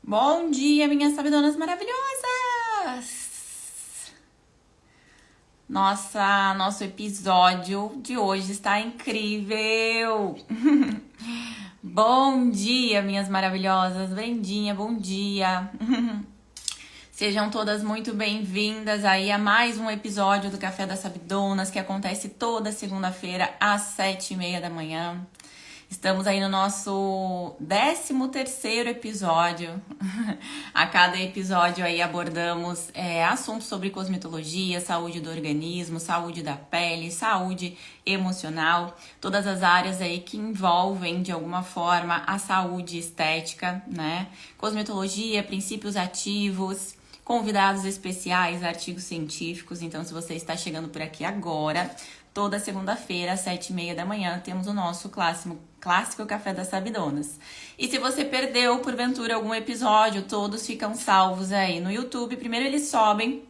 Bom dia, minhas sabidonas maravilhosas! Nosso episódio de hoje está incrível! Bom dia, minhas maravilhosas! Brendinha, bom dia! Sejam todas muito bem-vindas aí a mais um episódio do Café das Sabidonas, que acontece toda segunda-feira às 7h30 da manhã. Estamos aí no nosso 13º episódio. A cada episódio aí abordamos assuntos sobre cosmetologia, saúde do organismo, saúde da pele, saúde emocional, todas as áreas aí que envolvem de alguma forma a saúde estética, né? Cosmetologia, princípios ativos, convidados especiais, artigos científicos. Então, se você está chegando por aqui agora, toda segunda-feira, às 7h30 da manhã, temos o nosso clássico Café das Sabidonas. E se você perdeu, porventura, algum episódio, todos ficam salvos aí no YouTube. Primeiro eles sobem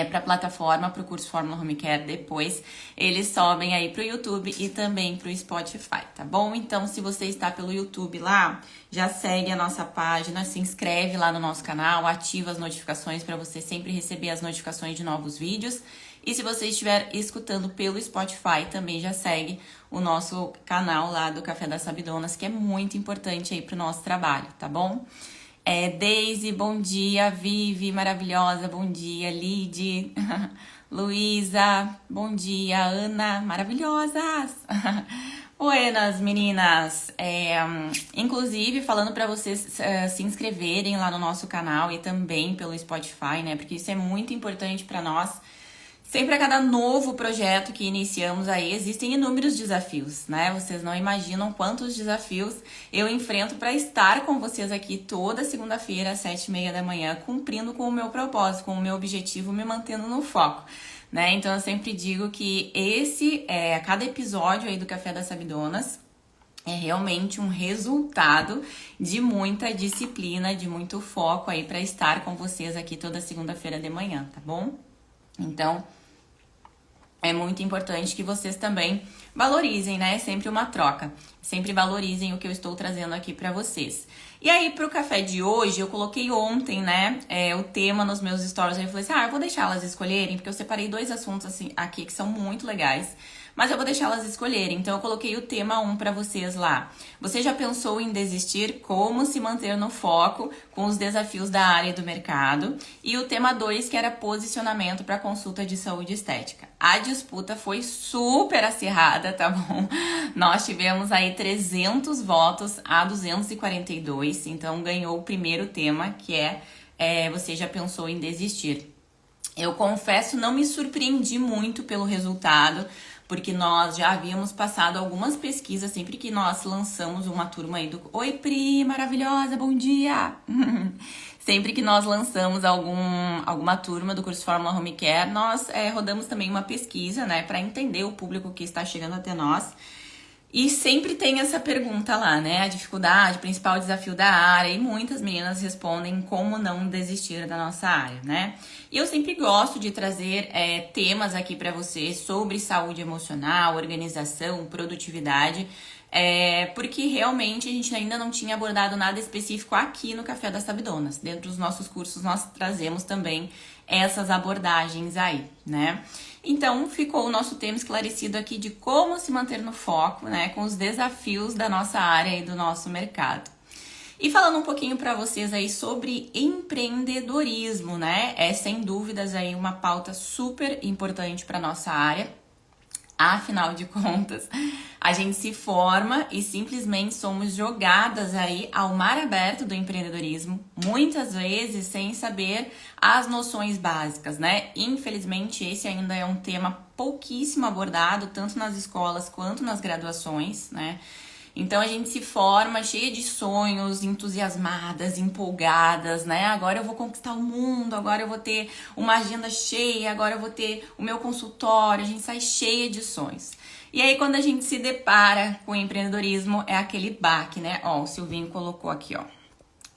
para a plataforma, para o curso Fórmula Home Care. Depois eles sobem aí para o YouTube e também para o Spotify, tá bom? Então, se você está pelo YouTube lá, já segue a nossa página, se inscreve lá no nosso canal, ativa as notificações para você sempre receber as notificações de novos vídeos. E se você estiver escutando pelo Spotify, também já segue o nosso canal lá do Café das Sabidonas, que é muito importante aí pro nosso trabalho, tá bom? Daisy, bom dia. Vivi, maravilhosa, bom dia. Lid, Luísa, bom dia. Ana, maravilhosas. Buenas, meninas. Inclusive, falando para vocês se inscreverem lá no nosso canal e também pelo Spotify, né? Porque isso é muito importante para nós. Sempre a cada novo projeto que iniciamos aí, existem inúmeros desafios, né? Vocês não imaginam quantos desafios eu enfrento para estar com vocês aqui toda segunda-feira, às 7h30 da manhã, cumprindo com o meu propósito, com o meu objetivo, me mantendo no foco, né? Então, eu sempre digo que cada episódio aí do Café das Sabidonas é realmente um resultado de muita disciplina, de muito foco aí para estar com vocês aqui toda segunda-feira de manhã, tá bom? Então, é muito importante que vocês também valorizem, né? É sempre uma troca. Sempre valorizem o que eu estou trazendo aqui pra vocês. E aí, pro café de hoje, eu coloquei ontem, né? O tema nos meus stories. Aí eu falei assim, eu vou deixar elas escolherem, porque eu separei 2 assuntos assim, aqui que são muito legais. Mas eu vou deixar elas escolherem. Então, eu coloquei o tema 1 pra vocês lá. Você já pensou em desistir? Como se manter no foco com os desafios da área e do mercado? E o tema 2, que era posicionamento para consulta de saúde estética. A disputa foi super acirrada, tá bom? Nós tivemos aí 300 votos a 242. Então, ganhou o primeiro tema, que você já pensou em desistir? Eu confesso, não me surpreendi muito pelo resultado, porque nós já havíamos passado algumas pesquisas sempre que nós lançamos uma turma aí do... Oi, Pri, maravilhosa, bom dia! Sempre que nós lançamos alguma turma do curso Fórmula Home Care, nós rodamos também uma pesquisa, né, para entender o público que está chegando até nós. E sempre tem essa pergunta lá, né? A dificuldade, o principal desafio da área. E muitas meninas respondem como não desistir da nossa área, né? E eu sempre gosto de trazer temas aqui para vocês sobre saúde emocional, organização, produtividade. Porque realmente a gente ainda não tinha abordado nada específico aqui no Café das Sabidonas. Dentro dos nossos cursos nós trazemos também essas abordagens aí, né? Então, ficou o nosso tema esclarecido aqui de como se manter no foco, né, com os desafios da nossa área e do nosso mercado. E falando um pouquinho para vocês aí sobre empreendedorismo, né, sem dúvidas aí uma pauta super importante para nossa área. Afinal de contas, a gente se forma e simplesmente somos jogadas aí ao mar aberto do empreendedorismo, muitas vezes sem saber as noções básicas, né? Infelizmente, esse ainda é um tema pouquíssimo abordado, tanto nas escolas quanto nas graduações, né? Então a gente se forma cheia de sonhos, entusiasmadas, empolgadas, né? Agora eu vou conquistar o mundo, agora eu vou ter uma agenda cheia, agora eu vou ter o meu consultório, a gente sai cheia de sonhos. E aí quando a gente se depara com o empreendedorismo, é aquele baque, né? Ó, o Silvinho colocou aqui, ó.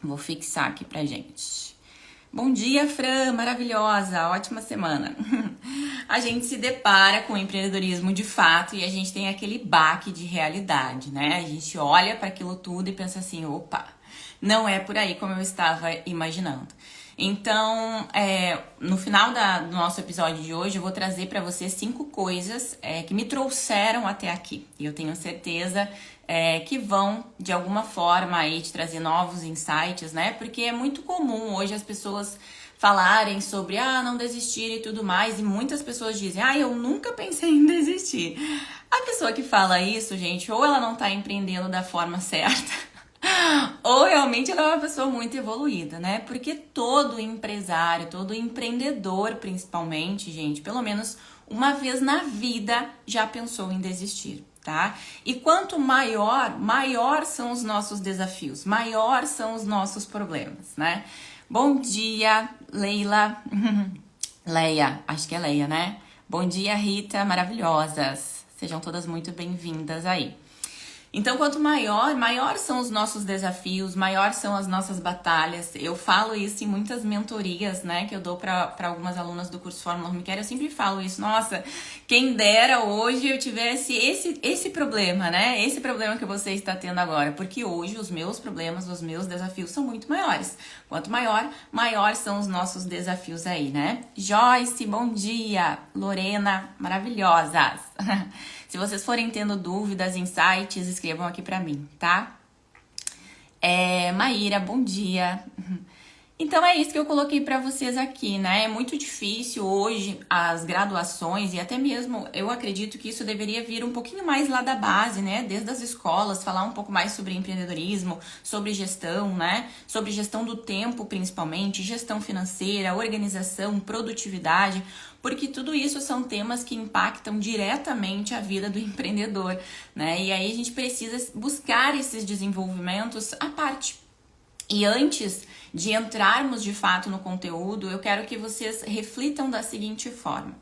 Vou fixar aqui pra gente. Bom dia, Fran, maravilhosa, ótima semana. a gente se depara com o empreendedorismo de fato e a gente tem aquele baque de realidade, né? A gente olha para aquilo tudo e pensa assim, opa, não é por aí como eu estava imaginando. Então, no final do nosso episódio de hoje, eu vou trazer para você 5 coisas que me trouxeram até aqui. E eu tenho certeza que vão, de alguma forma, aí te trazer novos insights, né? Porque é muito comum hoje as pessoas falarem sobre, não desistir e tudo mais. E muitas pessoas dizem, eu nunca pensei em desistir. A pessoa que fala isso, gente, ou ela não tá empreendendo da forma certa, ou realmente ela é uma pessoa muito evoluída, né? Porque todo empresário, todo empreendedor principalmente, gente, pelo menos uma vez na vida já pensou em desistir, tá? E quanto maior são os nossos desafios, maior são os nossos problemas, né? Bom dia, Leila. Leia, acho que é Leia, né? Bom dia, Rita, maravilhosas. Sejam todas muito bem-vindas aí. Então, quanto maior são os nossos desafios, maior são as nossas batalhas. Eu falo isso em muitas mentorias, né, que eu dou para algumas alunas do curso Fórmula Home Care. Eu sempre falo isso. Nossa, quem dera hoje eu tivesse esse problema, né? Esse problema que você está tendo agora. Porque hoje os meus problemas, os meus desafios são muito maiores. Quanto maior são os nossos desafios aí, né? Joyce, bom dia. Lorena, maravilhosas. Se vocês forem tendo dúvidas, insights, escrevam aqui pra mim, tá? Maíra, bom dia. Então é isso que eu coloquei pra vocês aqui, né? É muito difícil hoje as graduações e até mesmo eu acredito que isso deveria vir um pouquinho mais lá da base, né? Desde as escolas, falar um pouco mais sobre empreendedorismo, sobre gestão, né? Sobre gestão do tempo principalmente, gestão financeira, organização, produtividade, porque tudo isso são temas que impactam diretamente a vida do empreendedor, né? E aí a gente precisa buscar esses desenvolvimentos à parte. E antes de entrarmos de fato no conteúdo, eu quero que vocês reflitam da seguinte forma.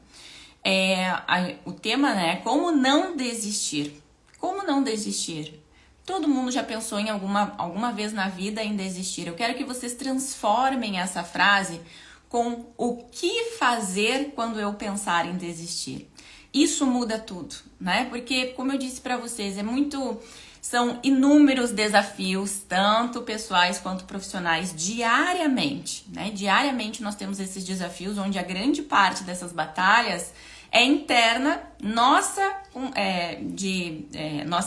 O tema, né? Como não desistir? Como não desistir? Todo mundo já pensou em alguma vez na vida em desistir. Eu quero que vocês transformem essa frase com o que fazer quando eu pensar em desistir. Isso muda tudo, né? Porque, como eu disse para vocês, são inúmeros desafios, tanto pessoais quanto profissionais, diariamente, né? Diariamente nós temos esses desafios, onde a grande parte dessas batalhas é interna, nossa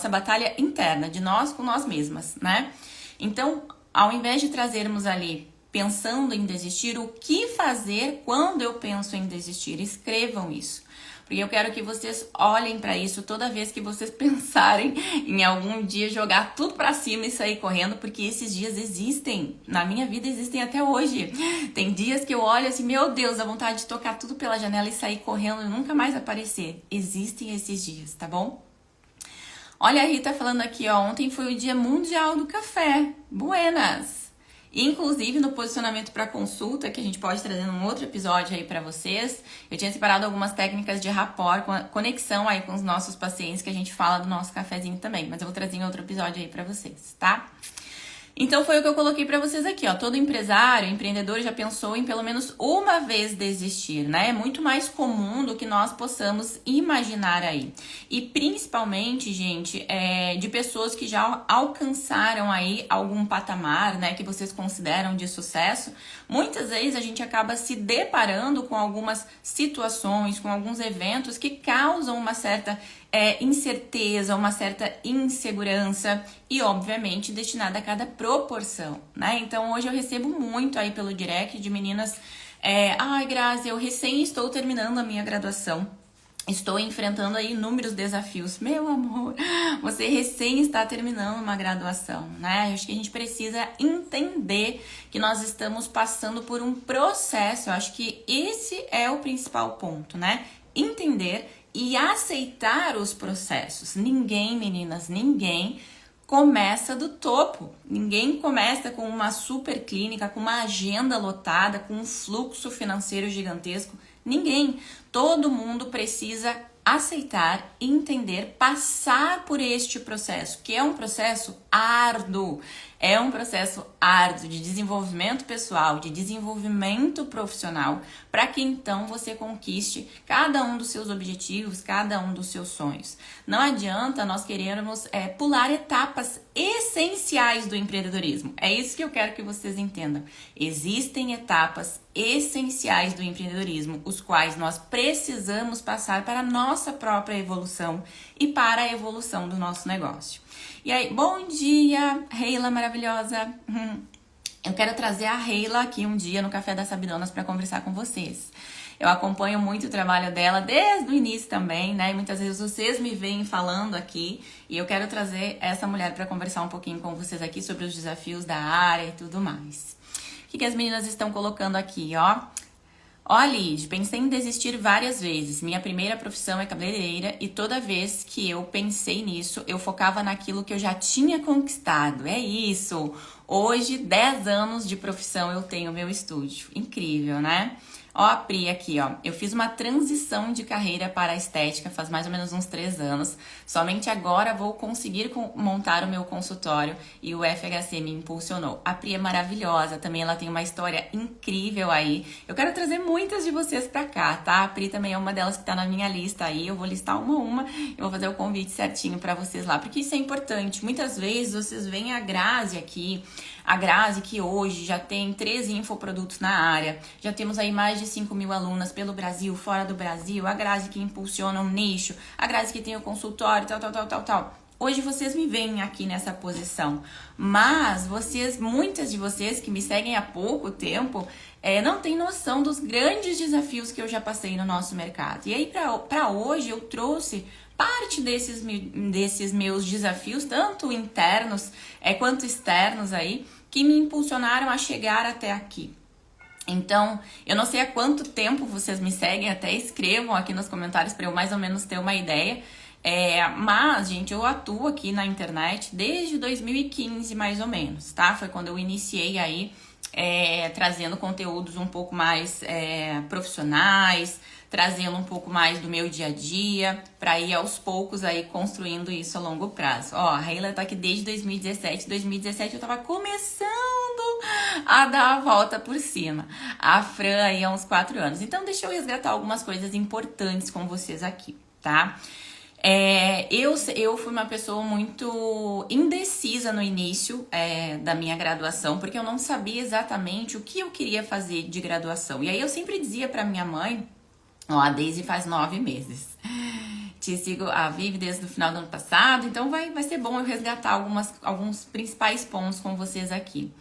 batalha interna, de nós com nós mesmas, né? Então, ao invés de trazermos ali, pensando em desistir, o que fazer quando eu penso em desistir? Escrevam isso. Porque eu quero que vocês olhem para isso toda vez que vocês pensarem em algum dia jogar tudo para cima e sair correndo, porque esses dias existem, na minha vida existem até hoje. Tem dias que eu olho assim, meu Deus, a vontade de tocar tudo pela janela e sair correndo e nunca mais aparecer. Existem esses dias, tá bom? Olha a Rita falando aqui, ó, ontem foi o Dia Mundial do Café. Buenas! Inclusive no posicionamento para consulta, que a gente pode trazer num outro episódio aí para vocês, eu tinha separado algumas técnicas de rapport, conexão aí com os nossos pacientes, que a gente fala do nosso cafezinho também, mas eu vou trazer em outro episódio aí para vocês, tá? Então foi o que eu coloquei para vocês aqui, ó. Todo empresário, empreendedor já pensou em pelo menos uma vez desistir, né? É muito mais comum do que nós possamos imaginar aí. E principalmente, gente, de pessoas que já alcançaram aí algum patamar, né? Que vocês consideram de sucesso. Muitas vezes a gente acaba se deparando com algumas situações, com alguns eventos que causam uma certa incerteza, uma certa insegurança e, obviamente, destinada a cada proporção, né? Então, hoje eu recebo muito aí pelo direct de meninas, Grazi, eu recém estou terminando a minha graduação, estou enfrentando aí inúmeros desafios. Meu amor, você recém está terminando uma graduação, né? Acho que a gente precisa entender que nós estamos passando por um processo. Eu acho que esse é o principal ponto, né? Entender e aceitar os processos. Ninguém, meninas, ninguém começa do topo. Ninguém começa com uma super clínica, com uma agenda lotada, com um fluxo financeiro gigantesco. Ninguém. Todo mundo precisa aceitar, entender, passar por este processo, que é um processo árduo. É um processo árduo de desenvolvimento pessoal, de desenvolvimento profissional, para que então você conquiste cada um dos seus objetivos, cada um dos seus sonhos. Não adianta nós querermos pular etapas essenciais do empreendedorismo. É isso que eu quero que vocês entendam. Existem etapas essenciais do empreendedorismo, os quais nós precisamos passar para a nossa própria evolução e para a evolução do nosso negócio. E aí, bom dia, Reila maravilhosa! Eu quero trazer a Reila aqui um dia no Café das Sabidonas para conversar com vocês. Eu acompanho muito o trabalho dela desde o início também, né? E muitas vezes vocês me veem falando aqui e eu quero trazer essa mulher para conversar um pouquinho com vocês aqui sobre os desafios da área e tudo mais. O que as meninas estão colocando aqui, ó? Ó, Lid, pensei em desistir várias vezes. Minha primeira profissão é cabeleireira e toda vez que eu pensei nisso, eu focava naquilo que eu já tinha conquistado. É isso! Hoje, 10 anos de profissão, eu tenho meu estúdio. Incrível, né? Ó, a Pri aqui, ó. Eu fiz uma transição de carreira para a estética faz mais ou menos uns 3 anos. Somente agora vou conseguir montar o meu consultório e o FHC me impulsionou. A Pri é maravilhosa, também ela tem uma história incrível aí. Eu quero trazer muitas de vocês pra cá, tá? A Pri também é uma delas que tá na minha lista aí. Eu vou listar uma a uma e vou fazer o convite certinho pra vocês lá, porque isso é importante. Muitas vezes vocês veem a Grazi aqui, a Grazi que hoje já tem 13 infoprodutos na área, já temos aí mais de 5.000 alunas pelo Brasil, fora do Brasil, a Grazi que impulsiona um nicho, a Grazi que tem o consultório, tal. Hoje vocês me veem aqui nessa posição, mas muitas de vocês que me seguem há pouco tempo, não tem noção dos grandes desafios que eu já passei no nosso mercado. E aí, para hoje, eu trouxe parte desses meus desafios, tanto internos quanto externos aí, que me impulsionaram a chegar até aqui. Então, eu não sei há quanto tempo vocês me seguem, até escrevam aqui nos comentários para eu mais ou menos ter uma ideia. Mas, gente, eu atuo aqui na internet desde 2015, mais ou menos, tá? Foi quando eu iniciei aí trazendo conteúdos um pouco mais profissionais, trazendo um pouco mais do meu dia a dia, para ir aos poucos aí construindo isso a longo prazo. Ó, a Reila tá aqui desde 2017. 2017 eu tava começando a dar a volta por cima. A Fran aí há uns 4 anos. Então, deixa eu resgatar algumas coisas importantes com vocês aqui, tá? Eu fui uma pessoa muito indecisa no início da minha graduação, porque eu não sabia exatamente o que eu queria fazer de graduação. E aí eu sempre dizia pra minha mãe, ó, a Daisy faz 9 meses. Te sigo a Vivi desde o final do ano passado, então vai ser bom eu resgatar alguns principais pontos com vocês aqui.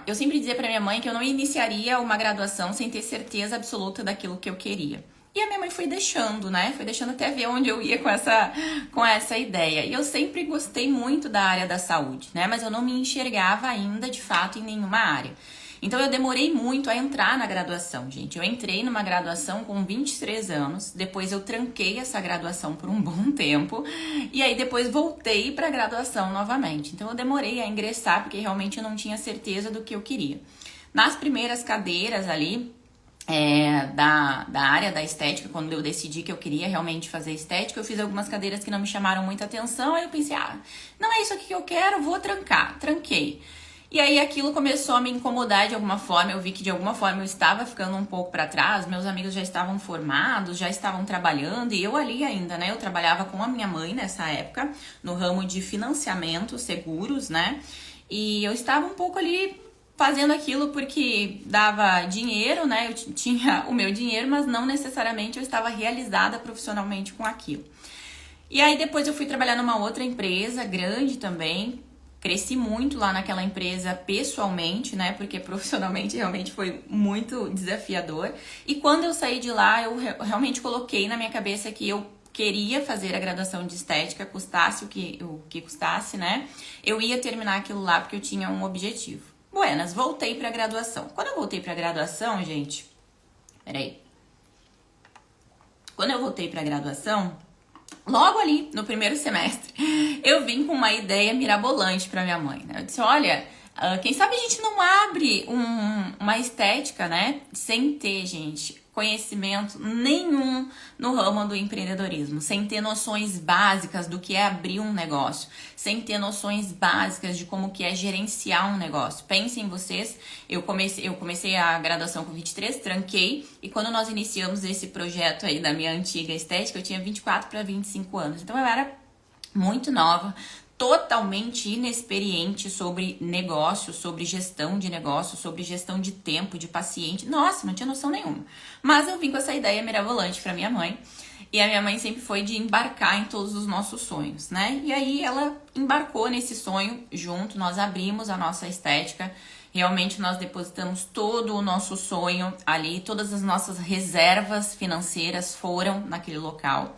Eu sempre dizia pra minha mãe que eu não iniciaria uma graduação sem ter certeza absoluta daquilo que eu queria. E a minha mãe foi deixando, né? Foi deixando até ver onde eu ia com essa ideia. E eu sempre gostei muito da área da saúde, né? Mas eu não me enxergava ainda, de fato, em nenhuma área. Então, eu demorei muito a entrar na graduação, gente. Eu entrei numa graduação com 23 anos, depois eu tranquei essa graduação por um bom tempo, e aí depois voltei para a graduação novamente. Então, eu demorei a ingressar, porque realmente eu não tinha certeza do que eu queria. Nas primeiras cadeiras ali, da área da estética, quando eu decidi que eu queria realmente fazer estética, eu fiz algumas cadeiras que não me chamaram muita atenção, aí eu pensei, não é isso aqui que eu quero, vou trancar. Tranquei. E aí aquilo começou a me incomodar de alguma forma, eu vi que de alguma forma eu estava ficando um pouco para trás, meus amigos já estavam formados, já estavam trabalhando, e eu ali ainda, né, eu trabalhava com a minha mãe nessa época, no ramo de financiamento, seguros, né, e eu estava um pouco ali fazendo aquilo porque dava dinheiro, né, eu tinha o meu dinheiro, mas não necessariamente eu estava realizada profissionalmente com aquilo. E aí depois eu fui trabalhar numa outra empresa, grande também. Cresci muito lá naquela empresa pessoalmente, né? Porque profissionalmente realmente foi muito desafiador. E quando eu saí de lá, eu realmente coloquei na minha cabeça que eu queria fazer a graduação de estética, custasse o que custasse, né? Eu ia terminar aquilo lá porque eu tinha um objetivo. Buenas, voltei pra graduação. Quando eu voltei pra graduação, gente... Peraí. Quando eu voltei pra graduação... Logo ali, no primeiro semestre, eu vim com uma ideia mirabolante pra minha mãe, né? Eu disse, olha, quem sabe a gente não abre uma estética, né? Sem ter, gente, conhecimento nenhum no ramo do empreendedorismo, sem ter noções básicas do que é abrir um negócio, sem ter noções básicas de como que é gerenciar um negócio. Pensem em vocês, eu comecei a graduação com 23, tranquei, e quando nós iniciamos esse projeto aí da minha antiga estética, eu tinha 24 para 25 anos. Então eu era muito nova, totalmente inexperiente sobre negócio, sobre gestão de negócio, sobre gestão de tempo, de paciente. Nossa, não tinha noção nenhuma. Mas eu vim com essa ideia mirabolante para minha mãe. E a minha mãe sempre foi de embarcar em todos os nossos sonhos, né? E aí ela embarcou nesse sonho junto, nós abrimos a nossa estética. Realmente nós depositamos todo o nosso sonho ali, todas as nossas reservas financeiras foram naquele local.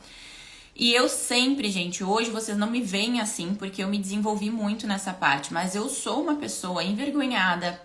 E eu sempre, gente, hoje vocês não me veem assim, porque eu me desenvolvi muito nessa parte, mas eu sou uma pessoa envergonhada,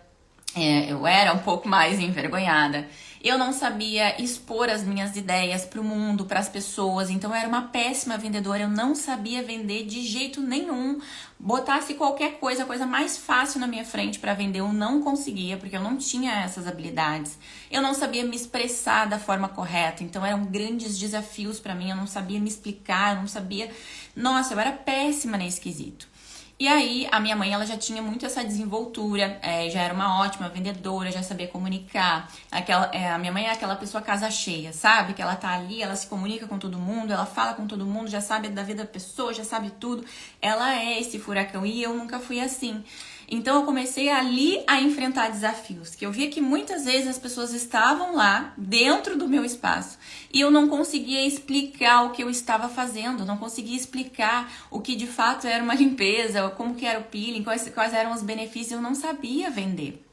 eu era um pouco mais envergonhada, eu não sabia expor as minhas ideias para o mundo, para as pessoas, então eu era uma péssima vendedora, eu não sabia vender de jeito nenhum. Botasse qualquer coisa, a coisa mais fácil na minha frente para vender, eu não conseguia, porque eu não tinha essas habilidades. Eu não sabia me expressar da forma correta, então eram grandes desafios para mim, eu não sabia me explicar, eu não sabia... Nossa, eu era péssima nesse quesito. E aí, a minha mãe, ela já tinha muito essa desenvoltura, já era uma ótima vendedora, já sabia comunicar. A minha mãe é aquela pessoa casa cheia, sabe? Que ela tá ali, ela se comunica com todo mundo, ela fala com todo mundo, já sabe da vida da pessoa, já sabe tudo. Ela é esse furacão e eu nunca fui assim. Então, eu comecei ali a enfrentar desafios, que eu via que muitas vezes as pessoas estavam lá, dentro do meu espaço, e eu não conseguia explicar o que eu estava fazendo, não conseguia explicar o que de fato era uma limpeza, como que era o peeling, quais eram os benefícios, eu não sabia vender.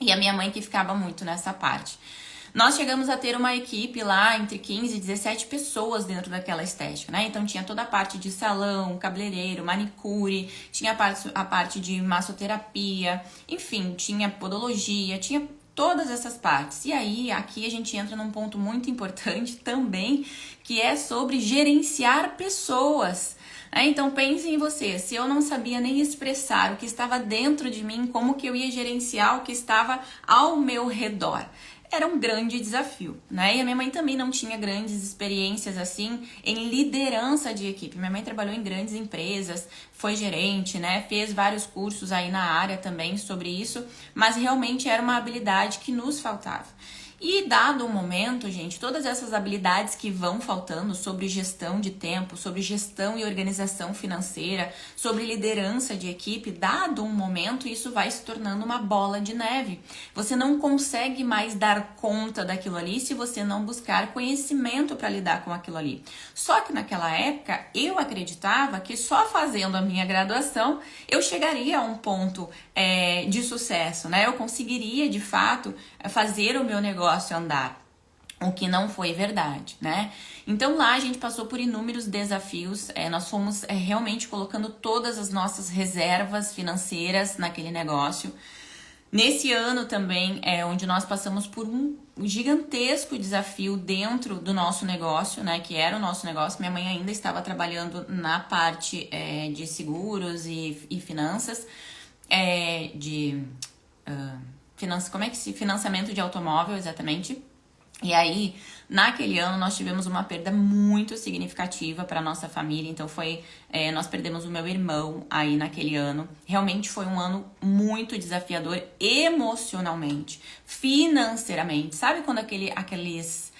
E a minha mãe que ficava muito nessa parte. Nós chegamos a ter uma equipe lá entre 15 e 17 pessoas dentro daquela estética, né? Então tinha toda a parte de salão, cabeleireiro, manicure, tinha a parte de massoterapia, enfim, tinha podologia, tinha todas essas partes. E aí, aqui a gente entra num ponto muito importante também, que é sobre gerenciar pessoas. Então pensem em você, se eu não sabia nem expressar o que estava dentro de mim, como que eu ia gerenciar o que estava ao meu redor? Era um grande desafio, né? E a minha mãe também não tinha grandes experiências assim em liderança de equipe. Minha mãe trabalhou em grandes empresas, foi gerente, né? Fez vários cursos aí na área também sobre isso, mas realmente era uma habilidade que nos faltava. E dado o momento, gente, todas essas habilidades que vão faltando sobre gestão de tempo, sobre gestão e organização financeira, sobre liderança de equipe, dado um momento, isso vai se tornando uma bola de neve. Você não consegue mais dar conta daquilo ali se você não buscar conhecimento para lidar com aquilo ali. Só que naquela época, eu acreditava que só fazendo a minha graduação, eu chegaria a um ponto de sucesso, né? Eu conseguiria, de fato, fazer o meu negócio andar, o que não foi verdade, né? Então lá a gente passou por inúmeros desafios, nós fomos realmente colocando todas as nossas reservas financeiras naquele negócio. Nesse ano também onde nós passamos por um gigantesco desafio dentro do nosso negócio, né? Que era o nosso negócio. Minha mãe ainda estava trabalhando na parte de seguros e finanças, financiamento de automóvel, exatamente. E aí, naquele ano, nós tivemos uma perda muito significativa para nossa família. Então, nós perdemos o meu irmão aí naquele ano. Realmente foi um ano muito desafiador emocionalmente, financeiramente. Sabe quando aquelas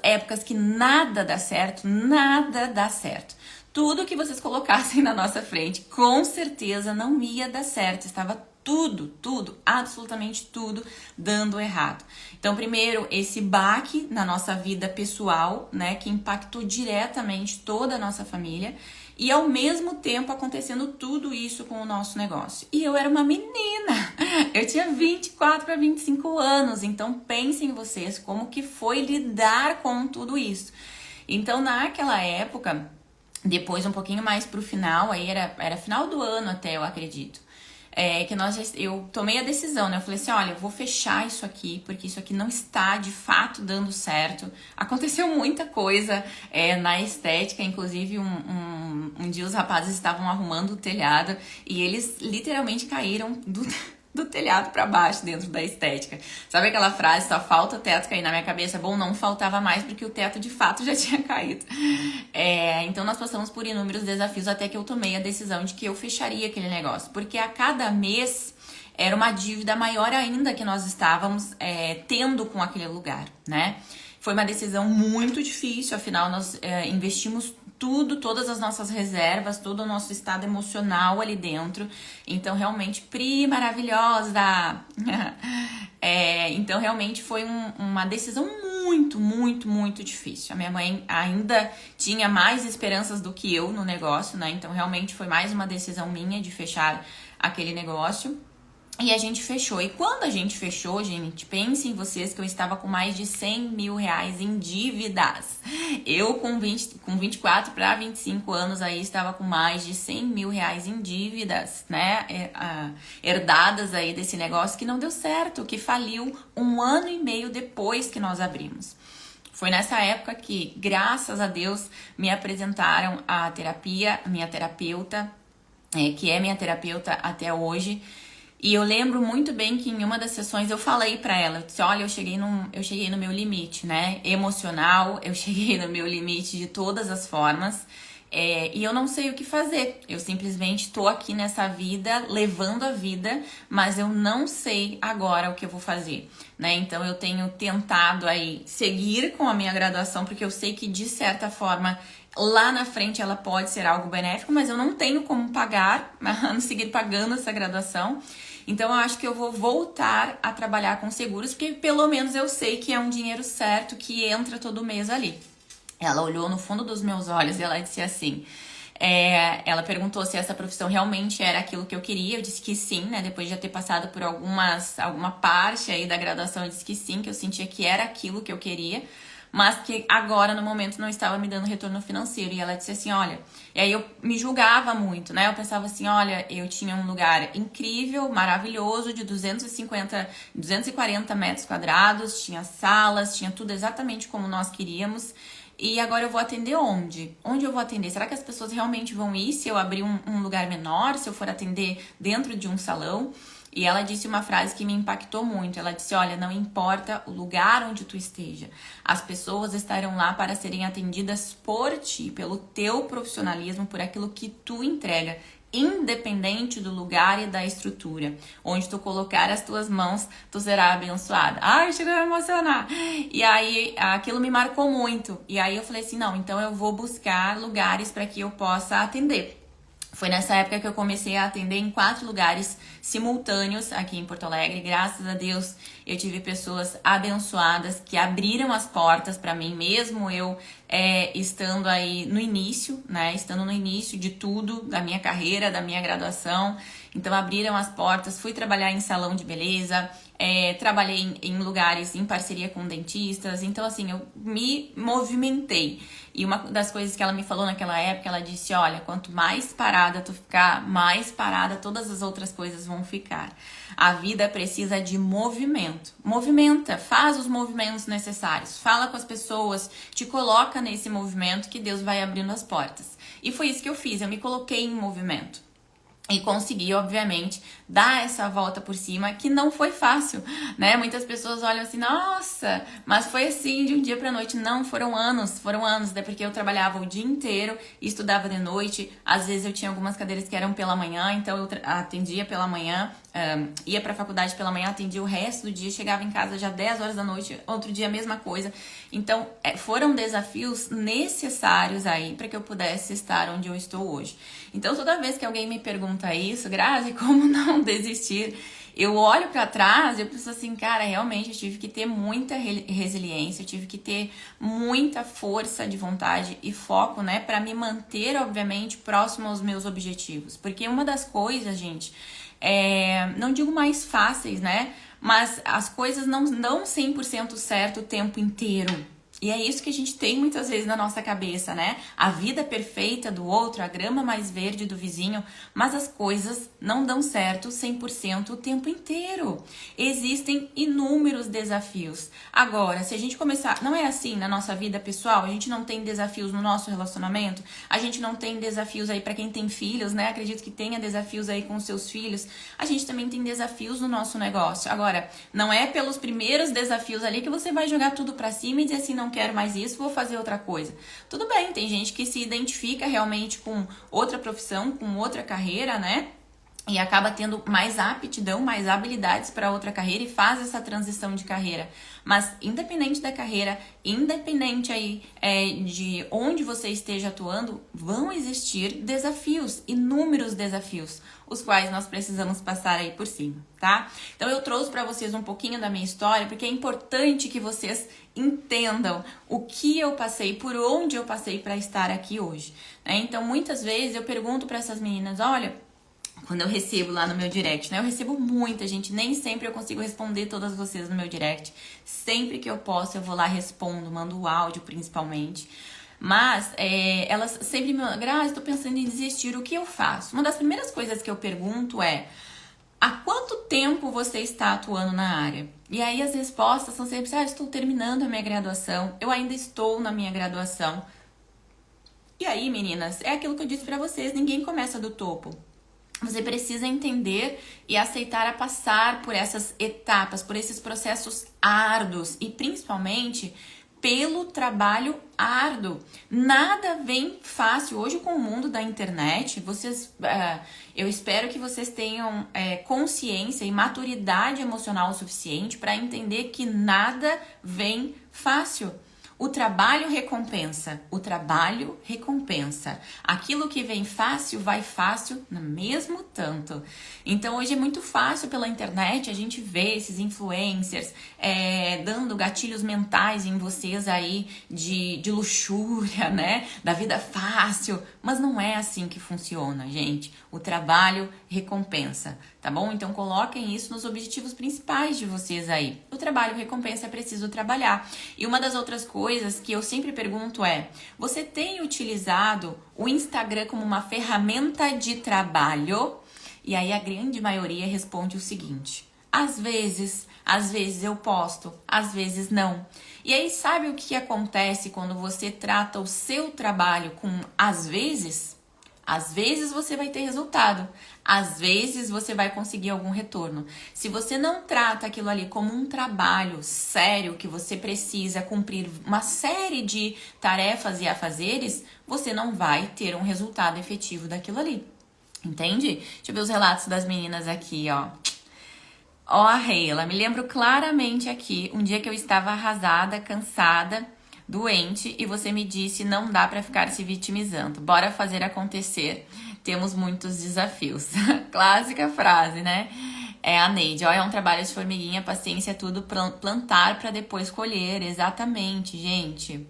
épocas que nada dá certo? Nada dá certo. Tudo que vocês colocassem na nossa frente, com certeza não ia dar certo. Estava tudo, absolutamente tudo dando errado. Então, primeiro, esse baque na nossa vida pessoal, né, que impactou diretamente toda a nossa família, e ao mesmo tempo acontecendo tudo isso com o nosso negócio. E eu era uma menina, eu tinha 24 para 25 anos, então pensem em vocês como que foi lidar com tudo isso. Então, naquela época, depois um pouquinho mais pro final, aí era final do ano até, eu acredito, eu tomei a decisão, né? Eu falei assim, olha, eu vou fechar isso aqui, porque isso aqui não está de fato dando certo. Aconteceu muita coisa na estética, inclusive um dia os rapazes estavam arrumando o telhado e eles literalmente caíram do telhado para baixo dentro da estética. Sabe aquela frase, só falta o teto cair na minha cabeça? Bom, não faltava mais porque o teto de fato já tinha caído. Então nós passamos por inúmeros desafios até que eu tomei a decisão de que eu fecharia aquele negócio. Porque a cada mês era uma dívida maior ainda que nós estávamos tendo com aquele lugar, né? Foi uma decisão muito difícil, afinal nós investimos tudo, todas as nossas reservas, todo o nosso estado emocional ali dentro. Então, realmente, Pri, maravilhosa! Então, realmente foi uma decisão muito, muito, muito difícil. A minha mãe ainda tinha mais esperanças do que eu no negócio, né? Então, realmente foi mais uma decisão minha de fechar aquele negócio. E a gente fechou. E quando a gente fechou, gente, pensem vocês que eu estava com mais de 100 mil reais em dívidas. Eu com 24 para 25 anos aí estava com mais de 100 mil reais em dívidas, né? Herdadas aí desse negócio que não deu certo, que faliu 1 ano e meio depois que nós abrimos. Foi nessa época que, graças a Deus, me apresentaram a terapia, a minha terapeuta, que é minha terapeuta até hoje. E eu lembro muito bem que em uma das sessões eu falei pra ela, eu disse, olha, eu cheguei no meu limite, né, emocional, eu cheguei no meu limite de todas as formas, e eu não sei o que fazer, eu simplesmente tô aqui nessa vida, levando a vida, mas eu não sei agora o que eu vou fazer, né, então eu tenho tentado aí seguir com a minha graduação, porque eu sei que de certa forma lá na frente ela pode ser algo benéfico, mas eu não tenho como pagar, seguir pagando essa graduação. Então eu acho que eu vou voltar a trabalhar com seguros, porque pelo menos eu sei que é um dinheiro certo que entra todo mês ali. Ela olhou no fundo dos meus olhos e ela disse assim, ela perguntou se essa profissão realmente era aquilo que eu queria, eu disse que sim, né, depois de já ter passado por alguma parte aí da graduação, eu disse que sim, que eu sentia que era aquilo que eu queria, mas que agora, no momento, não estava me dando retorno financeiro. E ela disse assim, olha... E aí eu me julgava muito, né? Eu pensava assim, olha, eu tinha um lugar incrível, maravilhoso, de 240 metros quadrados, tinha salas, tinha tudo exatamente como nós queríamos. E agora eu vou atender onde? Onde eu vou atender? Será que as pessoas realmente vão ir se eu abrir um lugar menor, se eu for atender dentro de um salão? E ela disse uma frase que me impactou muito. Ela disse, olha, não importa o lugar onde tu esteja, as pessoas estarão lá para serem atendidas por ti, pelo teu profissionalismo, por aquilo que tu entrega, independente do lugar e da estrutura. Onde tu colocar as tuas mãos, tu será abençoada. Ai, chegou a me emocionar. E aí, aquilo me marcou muito. E aí eu falei assim, não, então eu vou buscar lugares para que eu possa atender. Foi nessa época que eu comecei a atender em 4 lugares simultâneos aqui em Porto Alegre. Graças a Deus eu tive pessoas abençoadas que abriram as portas para mim, mesmo eu estando aí no início, né? Estando no início de tudo, da minha carreira, da minha graduação. Então abriram as portas, fui trabalhar em salão de beleza, trabalhei em lugares em parceria com dentistas. Então assim, eu me movimentei. E uma das coisas que ela me falou naquela época, ela disse, olha, quanto mais parada tu ficar, mais parada todas as outras coisas vão ficar. A vida precisa de movimento. Movimenta, faz os movimentos necessários, fala com as pessoas, te coloca nesse movimento que Deus vai abrindo as portas. E foi isso que eu fiz, eu me coloquei em movimento. E consegui, obviamente, dar essa volta por cima, que não foi fácil, né? Muitas pessoas olham assim, nossa, mas foi assim de um dia pra noite. Não, foram anos, até porque eu trabalhava o dia inteiro e estudava de noite. Às vezes eu tinha algumas cadeiras que eram pela manhã, então eu atendia pela manhã, ia pra faculdade pela manhã, atendia o resto do dia, chegava em casa já 10 horas da noite, outro dia a mesma coisa. Então, foram desafios necessários aí para que eu pudesse estar onde eu estou hoje. Então, toda vez que alguém me pergunta isso, Grazi, como não desistir? Eu olho para trás e eu penso assim, cara, realmente eu tive que ter muita resiliência, eu tive que ter muita força de vontade e foco, né, para me manter, obviamente, próximo aos meus objetivos. Porque uma das coisas, gente, não digo mais fáceis, né, mas as coisas não dão 100% certo o tempo inteiro. E é isso que a gente tem muitas vezes na nossa cabeça, né? A vida perfeita do outro, a grama mais verde do vizinho, mas as coisas não dão certo 100% o tempo inteiro. Existem inúmeros desafios. Agora, se a gente começar... Não é assim na nossa vida pessoal? A gente não tem desafios no nosso relacionamento? A gente não tem desafios aí para quem tem filhos, né? Acredito que tenha desafios aí com seus filhos. A gente também tem desafios no nosso negócio. Agora, não é pelos primeiros desafios ali que você vai jogar tudo para cima e dizer assim, não quero mais isso, vou fazer outra coisa. Tudo bem, tem gente que se identifica realmente com outra profissão, com outra carreira, né? E acaba tendo mais aptidão, mais habilidades para outra carreira e faz essa transição de carreira. Mas independente da carreira, independente aí de onde você esteja atuando, vão existir desafios, inúmeros desafios, os quais nós precisamos passar aí por cima, tá? Então eu trouxe para vocês um pouquinho da minha história, porque é importante que vocês entendam o que eu passei, por onde eu passei para estar aqui hoje, né? Então muitas vezes eu pergunto para essas meninas, olha, quando eu recebo lá no meu direct, né? Eu recebo muita gente, nem sempre eu consigo responder todas vocês no meu direct. Sempre que eu posso, eu vou lá, respondo, mando o áudio principalmente. Mas elas sempre me... Grazi, tô pensando em desistir, o que eu faço? Uma das primeiras coisas que eu pergunto é: há quanto tempo você está atuando na área? E aí as respostas são sempre: estou terminando a minha graduação, eu ainda estou na minha graduação. E aí, meninas, é aquilo que eu disse pra vocês, ninguém começa do topo. Você precisa entender e aceitar a passar por essas etapas, por esses processos árduos e principalmente pelo trabalho árduo. Nada vem fácil. Hoje, com o mundo da internet, eu espero que vocês tenham consciência e maturidade emocional suficiente para entender que nada vem fácil. O trabalho recompensa, o trabalho recompensa. Aquilo que vem fácil, vai fácil no mesmo tanto. Então hoje é muito fácil pela internet a gente ver esses influencers dando gatilhos mentais em vocês aí de luxúria, né? Da vida fácil. Mas não é assim que funciona, gente. O trabalho recompensa, tá bom? Então coloquem isso nos objetivos principais de vocês aí. O trabalho recompensa, é preciso trabalhar. E uma das outras coisas que eu sempre pergunto é: você tem utilizado o Instagram como uma ferramenta de trabalho? E aí a grande maioria responde o seguinte: às vezes eu posto, às vezes não. E aí sabe o que acontece quando você trata o seu trabalho com às vezes? Às vezes você vai ter resultado, às vezes você vai conseguir algum retorno. Se você não trata aquilo ali como um trabalho sério, que você precisa cumprir uma série de tarefas e afazeres, você não vai ter um resultado efetivo daquilo ali. Entende? Deixa eu ver os relatos das meninas aqui, ó. Ó, a Reila, me lembro claramente aqui, um dia que eu estava arrasada, cansada, doente, e você me disse: não dá pra ficar se vitimizando, bora fazer acontecer, temos muitos desafios. Clássica frase, né? É a Neide, ó, é um trabalho de formiguinha, paciência é tudo, plantar pra depois colher, exatamente, gente.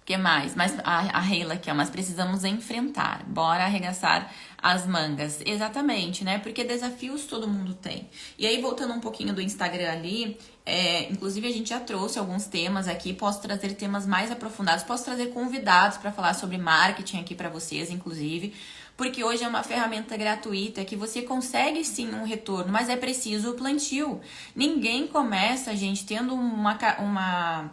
O que mais? Mas a Reila aqui, ó, mas precisamos enfrentar, bora arregaçar as mangas. Exatamente, né? Porque desafios todo mundo tem. E aí, voltando um pouquinho do Instagram ali, inclusive a gente já trouxe alguns temas aqui, posso trazer temas mais aprofundados, posso trazer convidados para falar sobre marketing aqui para vocês, inclusive, porque hoje é uma ferramenta gratuita que você consegue sim um retorno, mas é preciso o plantio. Ninguém começa, gente, tendo uma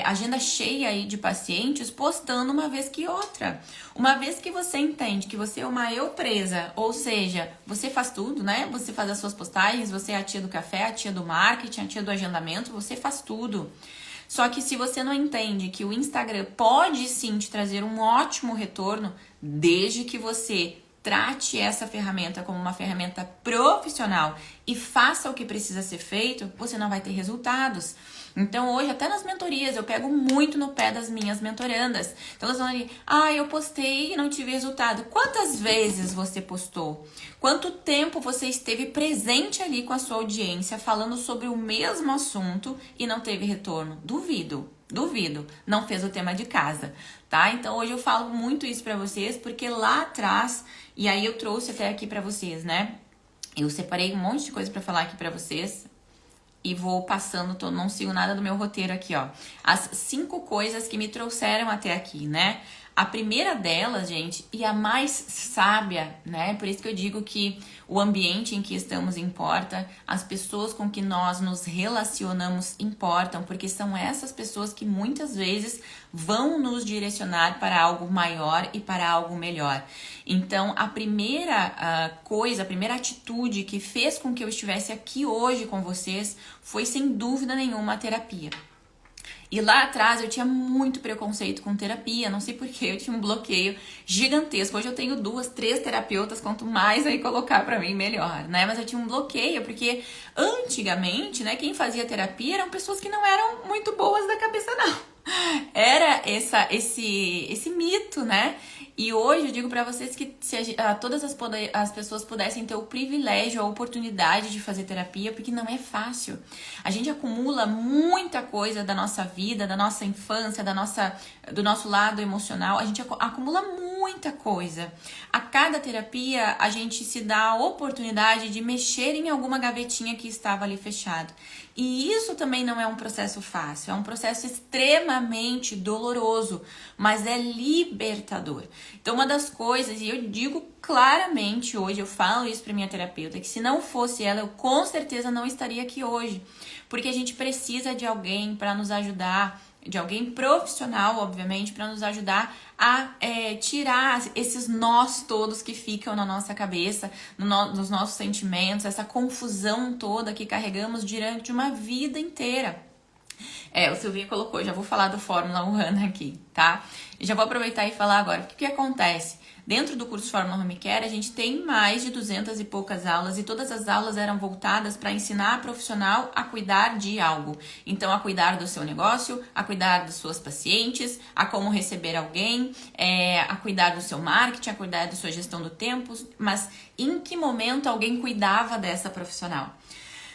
agenda cheia aí de pacientes, postando uma vez que outra. Uma vez que você entende que você é uma eu presa, ou seja, você faz tudo, né? Você faz as suas postagens, você é a tia do café, a tia do marketing, a tia do agendamento, você faz tudo. Só que se você não entende que o Instagram pode sim te trazer um ótimo retorno, desde que você trate essa ferramenta como uma ferramenta profissional e faça o que precisa ser feito, você não vai ter resultados. Então hoje, até nas mentorias, eu pego muito no pé das minhas mentorandas. Então elas vão ali: eu postei e não tive resultado. Quantas vezes você postou? Quanto tempo você esteve presente ali com a sua audiência, falando sobre o mesmo assunto e não teve retorno? Duvido. Não fez o tema de casa, tá? Então hoje eu falo muito isso pra vocês, porque lá atrás, e aí eu trouxe até aqui pra vocês, né? Eu separei um monte de coisa pra falar aqui pra vocês. e vou passando, não sigo nada do meu roteiro aqui, ó. As 5 coisas que me trouxeram até aqui, né? A primeira delas, gente, e a mais sábia, né? Por isso que eu digo que o ambiente em que estamos importa, as pessoas com que nós nos relacionamos importam, porque são essas pessoas que muitas vezes vão nos direcionar para algo maior e para algo melhor. Então, a primeira coisa, a primeira atitude que fez com que eu estivesse aqui hoje com vocês foi, sem dúvida nenhuma, a terapia. E lá atrás eu tinha muito preconceito com terapia, não sei porquê, eu tinha um bloqueio gigantesco. Hoje eu tenho 2, 3 terapeutas, quanto mais aí colocar pra mim, melhor, né? Mas eu tinha um bloqueio, porque antigamente, né, quem fazia terapia eram pessoas que não eram muito boas da cabeça, não. Era esse mito, né? E hoje eu digo pra vocês que se todas as pessoas pudessem ter o privilégio, a oportunidade de fazer terapia, porque não é fácil. A gente acumula muita coisa da nossa vida, da nossa infância, do nosso lado emocional. A gente acumula muita coisa. A cada terapia, a gente se dá a oportunidade de mexer em alguma gavetinha que estava ali fechado. E isso também não é um processo fácil, é um processo extremamente doloroso, mas é libertador. Então, uma das coisas, e eu digo claramente hoje, eu falo isso para minha terapeuta, que se não fosse ela, eu com certeza não estaria aqui hoje. Porque a gente precisa de alguém para nos ajudar, de alguém profissional, obviamente, para nos ajudar a tirar esses nós todos que ficam na nossa cabeça, nos nossos sentimentos, essa confusão toda que carregamos durante uma vida inteira. O Silvinho colocou, já vou falar do Fórmula 1 aqui, tá? E já vou aproveitar e falar agora, porque o que acontece? Dentro do curso Fórmula Home Care, a gente tem mais de 200 e poucas aulas e todas as aulas eram voltadas para ensinar a profissional a cuidar de algo. Então, a cuidar do seu negócio, a cuidar das suas pacientes, a como receber alguém, a cuidar do seu marketing, a cuidar da sua gestão do tempo, mas em que momento alguém cuidava dessa profissional?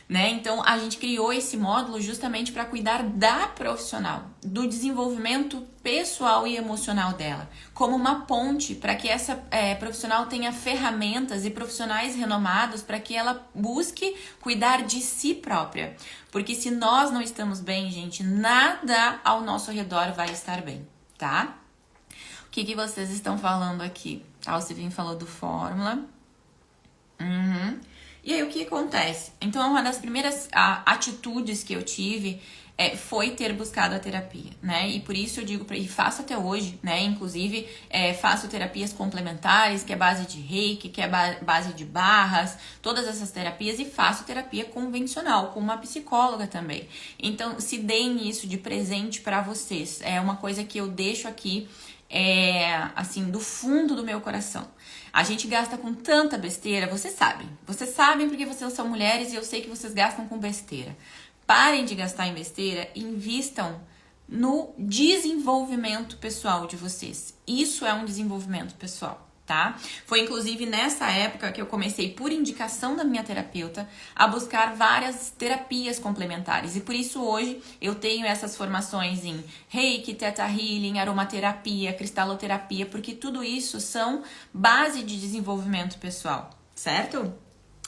Né? Então, a gente criou esse módulo justamente para cuidar da profissional, do desenvolvimento pessoal e emocional dela, como uma ponte para que essa profissional tenha ferramentas e profissionais renomados para que ela busque cuidar de si própria. Porque se nós não estamos bem, gente, nada ao nosso redor vai estar bem, tá? O que vocês estão falando aqui? O Silvinho falou do Fórmula. E aí, o que acontece? Então, uma das primeiras atitudes que eu tive foi ter buscado a terapia, né? E por isso eu digo, e faço até hoje, né? Inclusive, faço terapias complementares, que é base de reiki, que é base de barras, todas essas terapias, e faço terapia convencional, com uma psicóloga também. Então, se deem isso de presente para vocês. É uma coisa que eu deixo aqui, assim, do fundo do meu coração. A gente gasta com tanta besteira, vocês sabem porque vocês são mulheres e eu sei que vocês gastam com besteira. Parem de gastar em besteira e invistam no desenvolvimento pessoal de vocês. Isso é um desenvolvimento pessoal, tá? Foi inclusive nessa época que eu comecei, por indicação da minha terapeuta, a buscar várias terapias complementares. E por isso hoje eu tenho essas formações em Reiki, Theta Healing, aromaterapia, cristaloterapia, porque tudo isso são base de desenvolvimento pessoal, certo?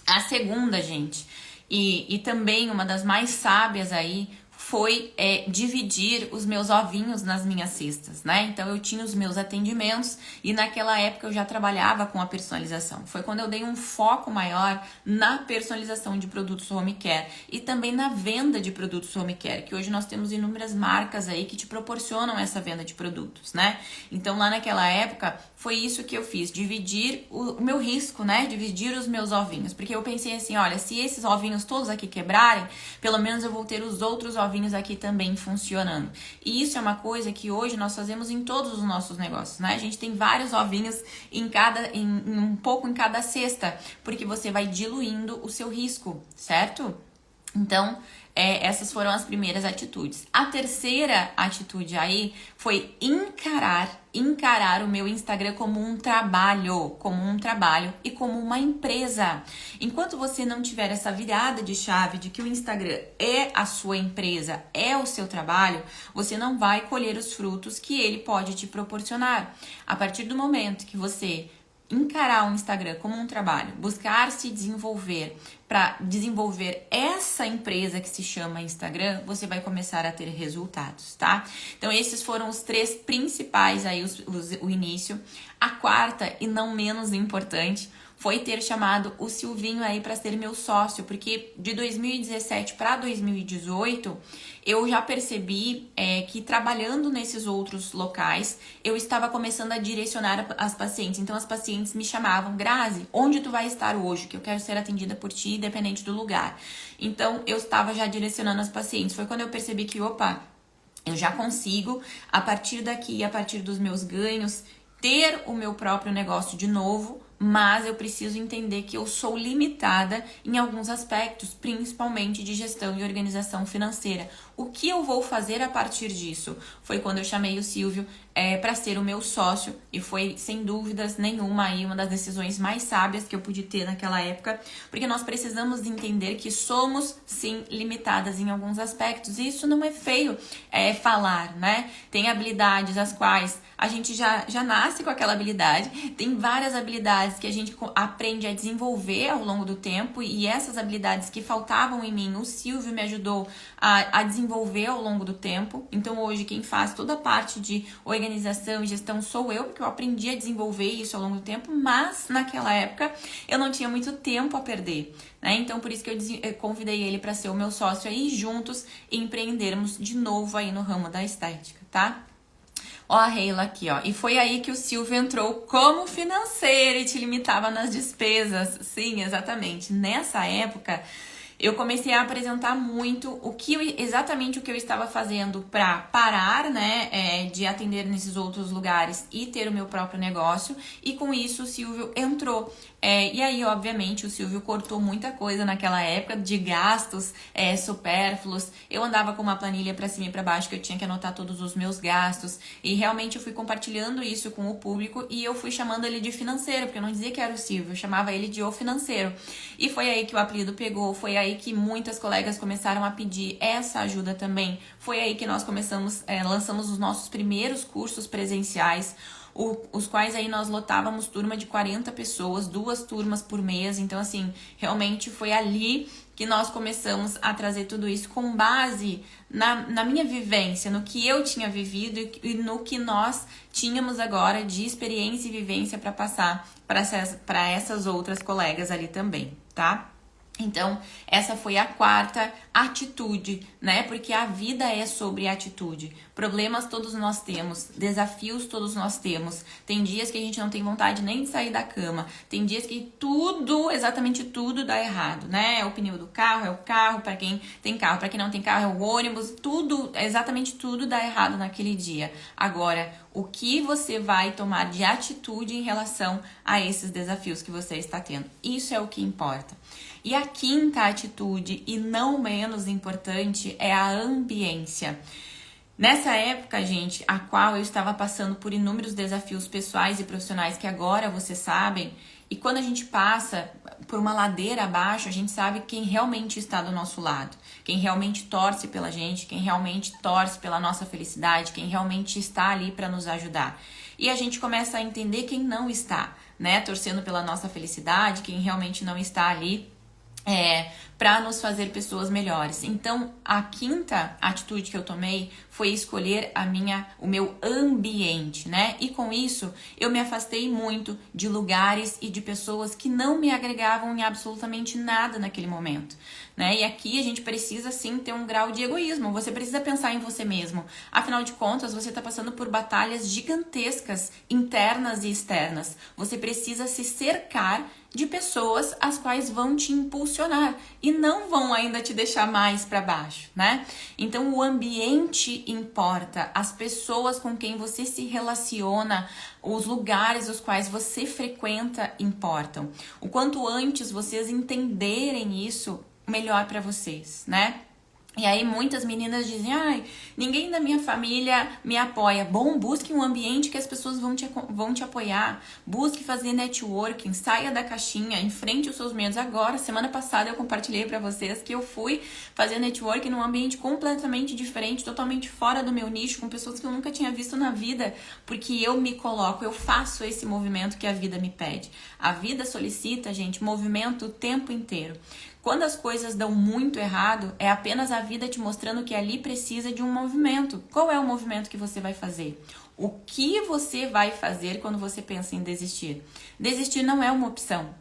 A segunda, gente, e também uma das mais sábias aí, foi dividir os meus ovinhos nas minhas cestas, né? Então, eu tinha os meus atendimentos e naquela época eu já trabalhava com a personalização. Foi quando eu dei um foco maior na personalização de produtos home care e também na venda de produtos home care, que hoje nós temos inúmeras marcas aí que te proporcionam essa venda de produtos, né? Então, lá naquela época, foi isso que eu fiz, dividir o meu risco, né? Dividir os meus ovinhos, porque eu pensei assim, olha, se esses ovinhos todos aqui quebrarem, pelo menos eu vou ter os outros ovinhos aqui também funcionando. E isso é uma coisa que hoje nós fazemos em todos os nossos negócios, né? A gente tem vários ovinhos um pouco em cada cesta, porque você vai diluindo o seu risco, certo? Então, essas foram as primeiras atitudes. A terceira atitude aí foi encarar o meu Instagram como um trabalho e como uma empresa. Enquanto você não tiver essa virada de chave de que o Instagram é a sua empresa, é o seu trabalho, você não vai colher os frutos que ele pode te proporcionar. A partir do momento que você encarar o Instagram como um trabalho, buscar se desenvolver para desenvolver essa empresa que se chama Instagram, você vai começar a ter resultados, tá? Então esses foram os 3 principais aí, o início. A quarta e não menos importante foi ter chamado o Silvinho aí para ser meu sócio, porque de 2017 para 2018 eu já percebi que trabalhando nesses outros locais eu estava começando a direcionar as pacientes. Então as pacientes me chamavam: Grazi, onde tu vai estar hoje? Que eu quero ser atendida por ti, independente do lugar. Então eu estava já direcionando as pacientes. Foi quando eu percebi que, opa, eu já consigo, a partir daqui, a partir dos meus ganhos, ter o meu próprio negócio de novo, mas eu preciso entender que eu sou limitada em alguns aspectos, principalmente de gestão e organização financeira. O que eu vou fazer a partir disso? Foi quando eu chamei o Silvio para ser o meu sócio, e foi sem dúvidas nenhuma aí uma das decisões mais sábias que eu pude ter naquela época, porque nós precisamos entender que somos sim limitadas em alguns aspectos, e isso não é feio falar, né? Tem habilidades as quais a gente já nasce com aquela habilidade, tem várias habilidades que a gente aprende a desenvolver ao longo do tempo, e essas habilidades que faltavam em mim, o Silvio me ajudou a desenvolver ao longo do tempo. Então hoje quem faz toda a parte de organização e gestão sou eu, porque eu aprendi a desenvolver isso ao longo do tempo, mas naquela época eu não tinha muito tempo a perder, né? Então por isso que eu convidei ele para ser o meu sócio aí, juntos empreendermos de novo aí no ramo da estética, tá? Ó a Reila aqui, ó. E foi aí que o Silvio entrou como financeiro e te limitava nas despesas. Sim, exatamente. Nessa época, eu comecei a apresentar muito exatamente o que eu estava fazendo para parar, né, de atender nesses outros lugares e ter o meu próprio negócio. E com isso o Silvio entrou. E aí, obviamente, o Silvio cortou muita coisa naquela época de gastos supérfluos. Eu andava com uma planilha para cima e para baixo que eu tinha que anotar todos os meus gastos. E realmente eu fui compartilhando isso com o público e eu fui chamando ele de financeiro, porque eu não dizia que era o Silvio, eu chamava ele de o financeiro. E foi aí que o apelido pegou, foi aí que muitas colegas começaram a pedir essa ajuda também. Foi aí que nós lançamos os nossos primeiros cursos presenciais, os quais aí nós lotávamos turma de 40 pessoas, 2 turmas por mês. Então, assim, realmente foi ali que nós começamos a trazer tudo isso com base na minha vivência, no que eu tinha vivido e no que nós tínhamos agora de experiência e vivência para passar para essas outras colegas ali também, tá? Então, essa foi a quarta atitude, né? Porque a vida é sobre atitude. Problemas todos nós temos, desafios todos nós temos. Tem dias que a gente não tem vontade nem de sair da cama. Tem dias que exatamente tudo dá errado, né? É o pneu do carro, é o carro, para quem tem carro, para quem não tem carro é o ônibus, exatamente tudo dá errado naquele dia. Agora, o que você vai tomar de atitude em relação a esses desafios que você está tendo? Isso é o que importa. E a quinta atitude, e não menos importante, é a ambiência. Nessa época, gente, a qual eu estava passando por inúmeros desafios pessoais e profissionais que agora vocês sabem, e quando a gente passa por uma ladeira abaixo, a gente sabe quem realmente está do nosso lado, quem realmente torce pela gente, quem realmente torce pela nossa felicidade, quem realmente está ali para nos ajudar. E a gente começa a entender quem não está, né, torcendo pela nossa felicidade, quem realmente não está ali para nos fazer pessoas melhores. Então, a quinta atitude que eu tomei foi escolher o meu ambiente, né? E com isso, eu me afastei muito de lugares e de pessoas que não me agregavam em absolutamente nada naquele momento, né? E aqui a gente precisa sim ter um grau de egoísmo. Você precisa pensar em você mesmo. Afinal de contas, você está passando por batalhas gigantescas, internas e externas. Você precisa se cercar de pessoas as quais vão te impulsionar e não vão ainda te deixar mais para baixo, né? Então o ambiente importa, as pessoas com quem você se relaciona, os lugares os quais você frequenta importam. O quanto antes vocês entenderem isso, melhor para vocês, né? E aí muitas meninas dizem, ai, ninguém da minha família me apoia. Bom, busque um ambiente que as pessoas vão te apoiar. Busque fazer networking, saia da caixinha, enfrente os seus medos. Agora, semana passada eu compartilhei pra vocês que eu fui fazer networking num ambiente completamente diferente, totalmente fora do meu nicho, com pessoas que eu nunca tinha visto na vida, porque eu me coloco, eu faço esse movimento que a vida me pede. A vida solicita, gente, movimento o tempo inteiro. Quando as coisas dão muito errado, é apenas a vida te mostrando que ali precisa de um movimento. Qual é o movimento que você vai fazer? O que você vai fazer quando você pensa em desistir? Desistir não é uma opção.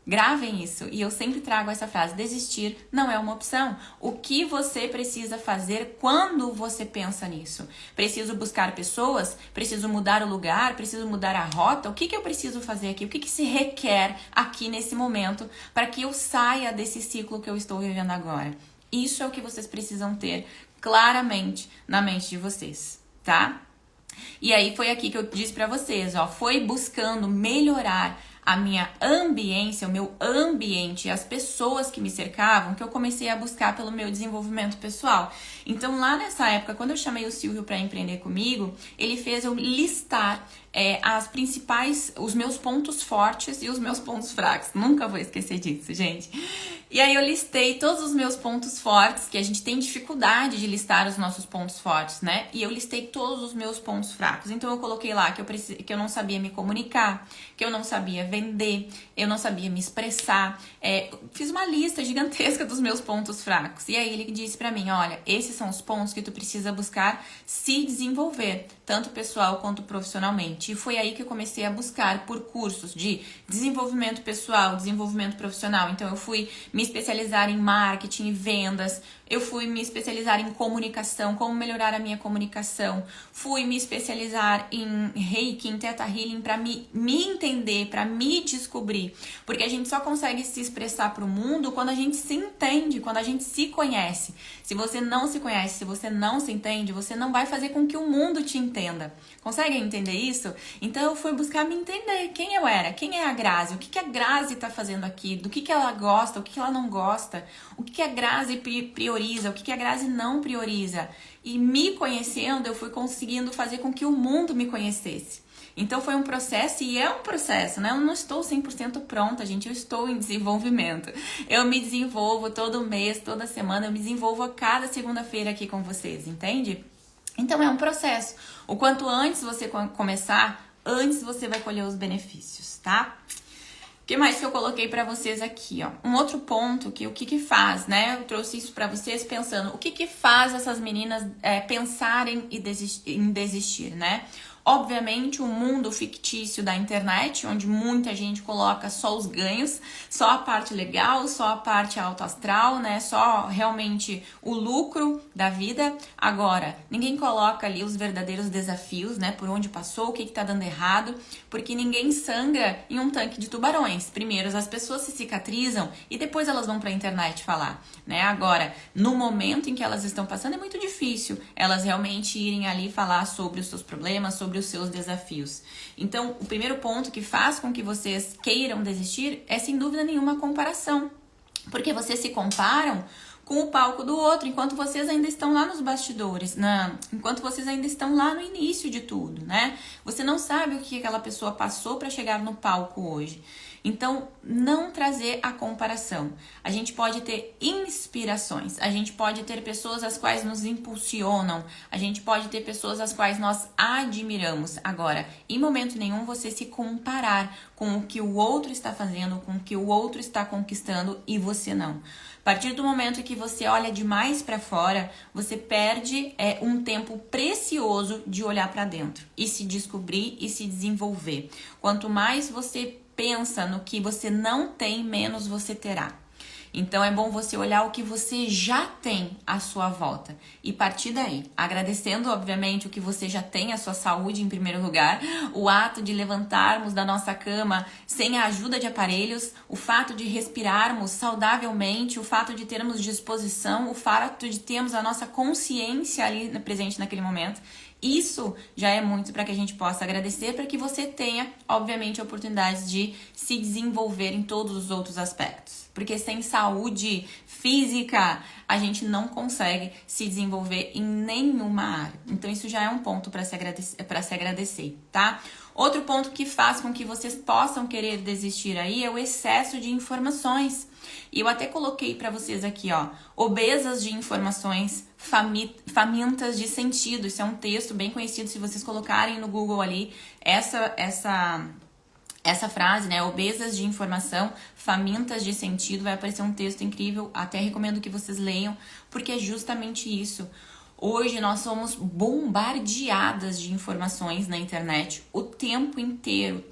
Gravem isso, e eu sempre trago essa frase: desistir não é uma opção. O que você precisa fazer quando você pensa nisso? Preciso buscar pessoas? Preciso mudar o lugar? Preciso mudar a rota? O que eu preciso fazer aqui? O que se requer aqui nesse momento para que eu saia desse ciclo que eu estou vivendo agora? Isso é o que vocês precisam ter claramente na mente de vocês, tá? E aí foi aqui que eu disse pra vocês, ó, foi buscando melhorar a minha ambiência, o meu ambiente, as pessoas que me cercavam, que eu comecei a buscar pelo meu desenvolvimento pessoal. Então, lá nessa época, quando eu chamei o Silvio para empreender comigo, ele fez eu listar os meus pontos fortes e os meus pontos fracos. Nunca vou esquecer disso, gente. E aí eu listei todos os meus pontos fortes, que a gente tem dificuldade de listar os nossos pontos fortes, né? E eu listei todos os meus pontos fracos. Então eu coloquei lá que eu não sabia me comunicar, que eu não sabia vender, eu não sabia me expressar. Fiz uma lista gigantesca dos meus pontos fracos. E aí ele disse pra mim, olha, esses são os pontos que tu precisa buscar se desenvolver, tanto pessoal quanto profissionalmente. E foi aí que eu comecei a buscar por cursos de desenvolvimento pessoal, desenvolvimento profissional. Então eu fui me especializar em marketing e vendas, eu fui me especializar em comunicação, como melhorar a minha comunicação, fui me especializar em Reiki, em Theta Healing, para me entender, para me descobrir, porque a gente só consegue se expressar para o mundo quando a gente se entende, quando a gente se conhece. Se você não se conhece, se você não se entende, você não vai fazer com que o mundo te entenda. Conseguem entender isso? Então eu fui buscar me entender quem eu era, quem é a Grazi, o que a Grazi está fazendo aqui, do que ela gosta, o que ela não gosta, o que a Grazi prioriza, o que a Grazi não prioriza. E me conhecendo, eu fui conseguindo fazer com que o mundo me conhecesse. Então foi um processo, e é um processo, né? Eu não estou 100% pronta, gente, eu estou em desenvolvimento. Eu me desenvolvo todo mês, toda semana, eu me desenvolvo a cada segunda-feira aqui com vocês, entende? Então é um processo. O quanto antes você começar, antes você vai colher os benefícios, tá? O que mais que eu coloquei pra vocês aqui, ó? Um outro ponto, que o que faz, né? Eu trouxe isso pra vocês pensando, o que faz essas meninas pensarem em desistir, né? Obviamente, o mundo fictício da internet, onde muita gente coloca só os ganhos, só a parte legal, só a parte alto astral, né? Só realmente o lucro da vida. Agora, ninguém coloca ali os verdadeiros desafios, né? Por onde passou, o que tá dando errado, porque ninguém sangra em um tanque de tubarões. Primeiro, as pessoas se cicatrizam e depois elas vão pra internet falar, né? Agora, no momento em que elas estão passando, é muito difícil elas realmente irem ali falar sobre os seus problemas, sobre os seus desafios. Então, o primeiro ponto que faz com que vocês queiram desistir é, sem dúvida nenhuma, a comparação. Porque vocês se comparam com o palco do outro, enquanto vocês ainda estão lá nos bastidores, enquanto vocês ainda estão lá no início de tudo, né? Você não sabe o que aquela pessoa passou para chegar no palco hoje. Então, não trazer a comparação. A gente pode ter inspirações, a gente pode ter pessoas as quais nos impulsionam, a gente pode ter pessoas as quais nós admiramos. Agora, em momento nenhum você se comparar com o que o outro está fazendo, com o que o outro está conquistando e você não. A partir do momento que você olha demais para fora, você perde um tempo precioso de olhar para dentro e se descobrir e se desenvolver. Quanto mais você pensa no que você não tem, menos você terá. Então é bom você olhar o que você já tem à sua volta e partir daí, agradecendo obviamente o que você já tem, a sua saúde em primeiro lugar, o ato de levantarmos da nossa cama sem a ajuda de aparelhos, o fato de respirarmos saudavelmente, o fato de termos disposição, o fato de termos a nossa consciência ali presente naquele momento. Isso já é muito para que a gente possa agradecer, para que você tenha, obviamente, a oportunidade de se desenvolver em todos os outros aspectos. Porque sem saúde física, a gente não consegue se desenvolver em nenhuma área. Então, isso já é um ponto para se agradecer, tá? Outro ponto que faz com que vocês possam querer desistir aí é o excesso de informações. E eu até coloquei para vocês aqui, ó, obesas de informações, famintas de sentido. Isso é um texto bem conhecido, se vocês colocarem no Google ali, essa frase, né, obesas de informação, famintas de sentido, vai aparecer um texto incrível, até recomendo que vocês leiam, porque é justamente isso. Hoje nós somos bombardeadas de informações na internet o tempo inteiro,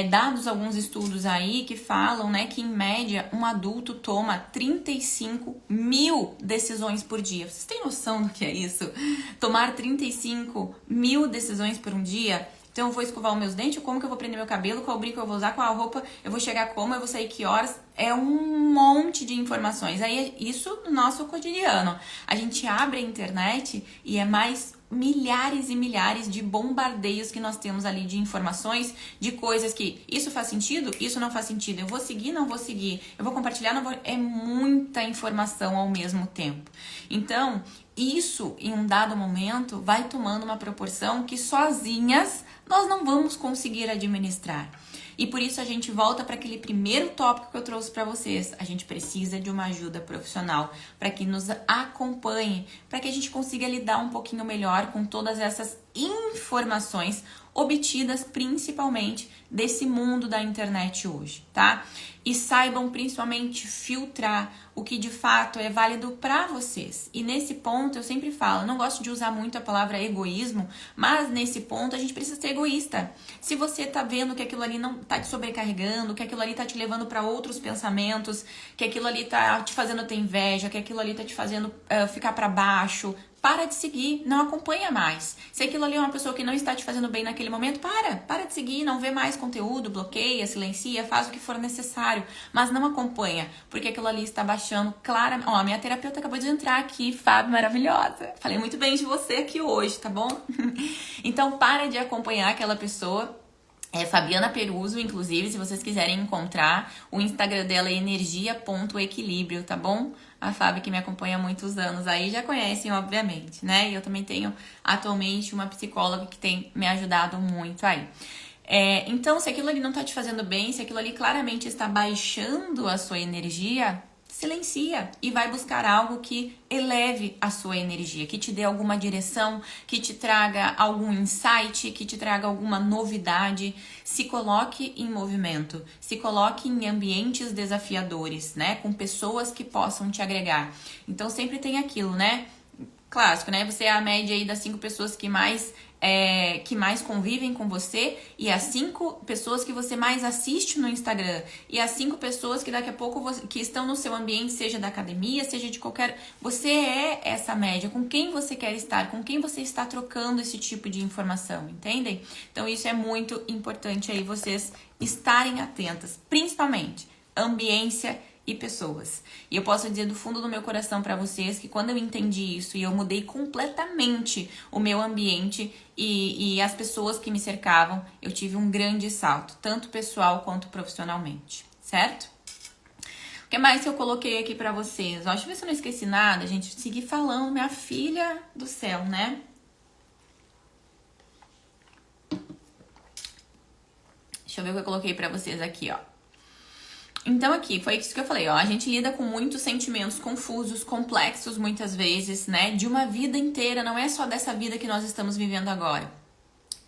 dados alguns estudos aí que falam, né, que em média um adulto toma 35 mil decisões por dia. Vocês têm noção do que é isso? Tomar 35 mil decisões por um dia? Então eu vou escovar os meus dentes, como que eu vou prender meu cabelo, qual brinco eu vou usar, qual roupa, eu vou chegar como, eu vou sair que horas. É um monte de informações. Aí isso no nosso cotidiano. A gente abre a internet e é mais milhares e milhares de bombardeios que nós temos ali de informações, de coisas que isso faz sentido, isso não faz sentido, eu vou seguir, não vou seguir, eu vou compartilhar, não vou... É muita informação ao mesmo tempo. Então, isso em um dado momento vai tomando uma proporção que sozinhas nós não vamos conseguir administrar. E por isso a gente volta para aquele primeiro tópico que eu trouxe para vocês. A gente precisa de uma ajuda profissional para que nos acompanhe, para que a gente consiga lidar um pouquinho melhor com todas essas informações obtidas principalmente desse mundo da internet hoje, tá? E saibam principalmente filtrar o que de fato é válido para vocês. E nesse ponto eu sempre falo, não gosto de usar muito a palavra egoísmo, mas nesse ponto a gente precisa ser egoísta. Se você tá vendo que aquilo ali não tá te sobrecarregando, que aquilo ali tá te levando para outros pensamentos, que aquilo ali tá te fazendo ter inveja, que aquilo ali tá te fazendo ficar para baixo, para de seguir, não acompanha mais. Se aquilo ali é uma pessoa que não está te fazendo bem naquele momento, para de seguir, não vê mais conteúdo, bloqueia, silencia, faz o que for necessário, mas não acompanha, porque aquilo ali está baixando claramente. Ó, a minha terapeuta acabou de entrar aqui, Fábio, maravilhosa. Falei muito bem de você aqui hoje, tá bom? Então, para de acompanhar aquela pessoa. É Fabiana Peruso, inclusive, se vocês quiserem encontrar, o Instagram dela é energia.equilíbrio, tá bom? A Fábio, que me acompanha há muitos anos aí, já conhecem, obviamente, né? E eu também tenho, atualmente, uma psicóloga que tem me ajudado muito aí. Então, se aquilo ali não tá te fazendo bem, se aquilo ali claramente está baixando a sua energia, silencia e vai buscar algo que eleve a sua energia, que te dê alguma direção, que te traga algum insight, que te traga alguma novidade. Se coloque em movimento, se coloque em ambientes desafiadores, né? Com pessoas que possam te agregar. Então sempre tem aquilo, né? Clássico, né? Você é a média aí das 5 pessoas que mais convivem com você e as 5 pessoas que você mais assiste no Instagram e as 5 pessoas que daqui a pouco que estão no seu ambiente, seja da academia, seja de qualquer... Você é essa média, com quem você quer estar, com quem você está trocando esse tipo de informação, entendem? Então isso é muito importante aí vocês estarem atentas, principalmente ambiência e pessoas. E eu posso dizer do fundo do meu coração para vocês que quando eu entendi isso e eu mudei completamente o meu ambiente e as pessoas que me cercavam, eu tive um grande salto, tanto pessoal quanto profissionalmente, certo? O que mais que eu coloquei aqui para vocês? Ó, deixa eu ver se eu não esqueci nada, gente. Seguir falando, minha filha do céu, né? Deixa eu ver o que eu coloquei para vocês aqui, ó. Então aqui, foi isso que eu falei, ó, a gente lida com muitos sentimentos confusos, complexos muitas vezes, né, de uma vida inteira, não é só dessa vida que nós estamos vivendo agora.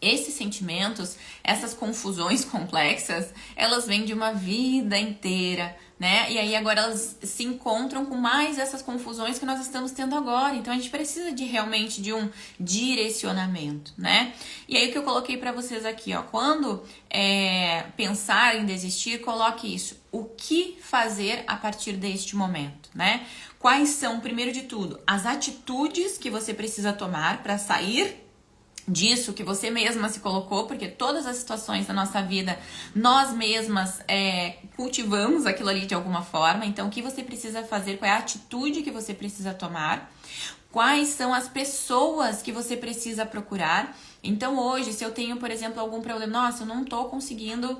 Esses sentimentos, essas confusões complexas, elas vêm de uma vida inteira, né? E aí agora elas se encontram com mais essas confusões que nós estamos tendo agora. Então a gente precisa realmente de um direcionamento, né? E aí o que eu coloquei pra vocês aqui, ó, quando pensar em desistir, coloque isso. O que fazer a partir deste momento, né? Quais são, primeiro de tudo, as atitudes que você precisa tomar para sair disso que você mesma se colocou, porque todas as situações da nossa vida, nós mesmas cultivamos aquilo ali de alguma forma. Então, o que você precisa fazer, qual é a atitude que você precisa tomar, quais são as pessoas que você precisa procurar. Então, hoje, se eu tenho, por exemplo, algum problema, nossa, eu não tô conseguindo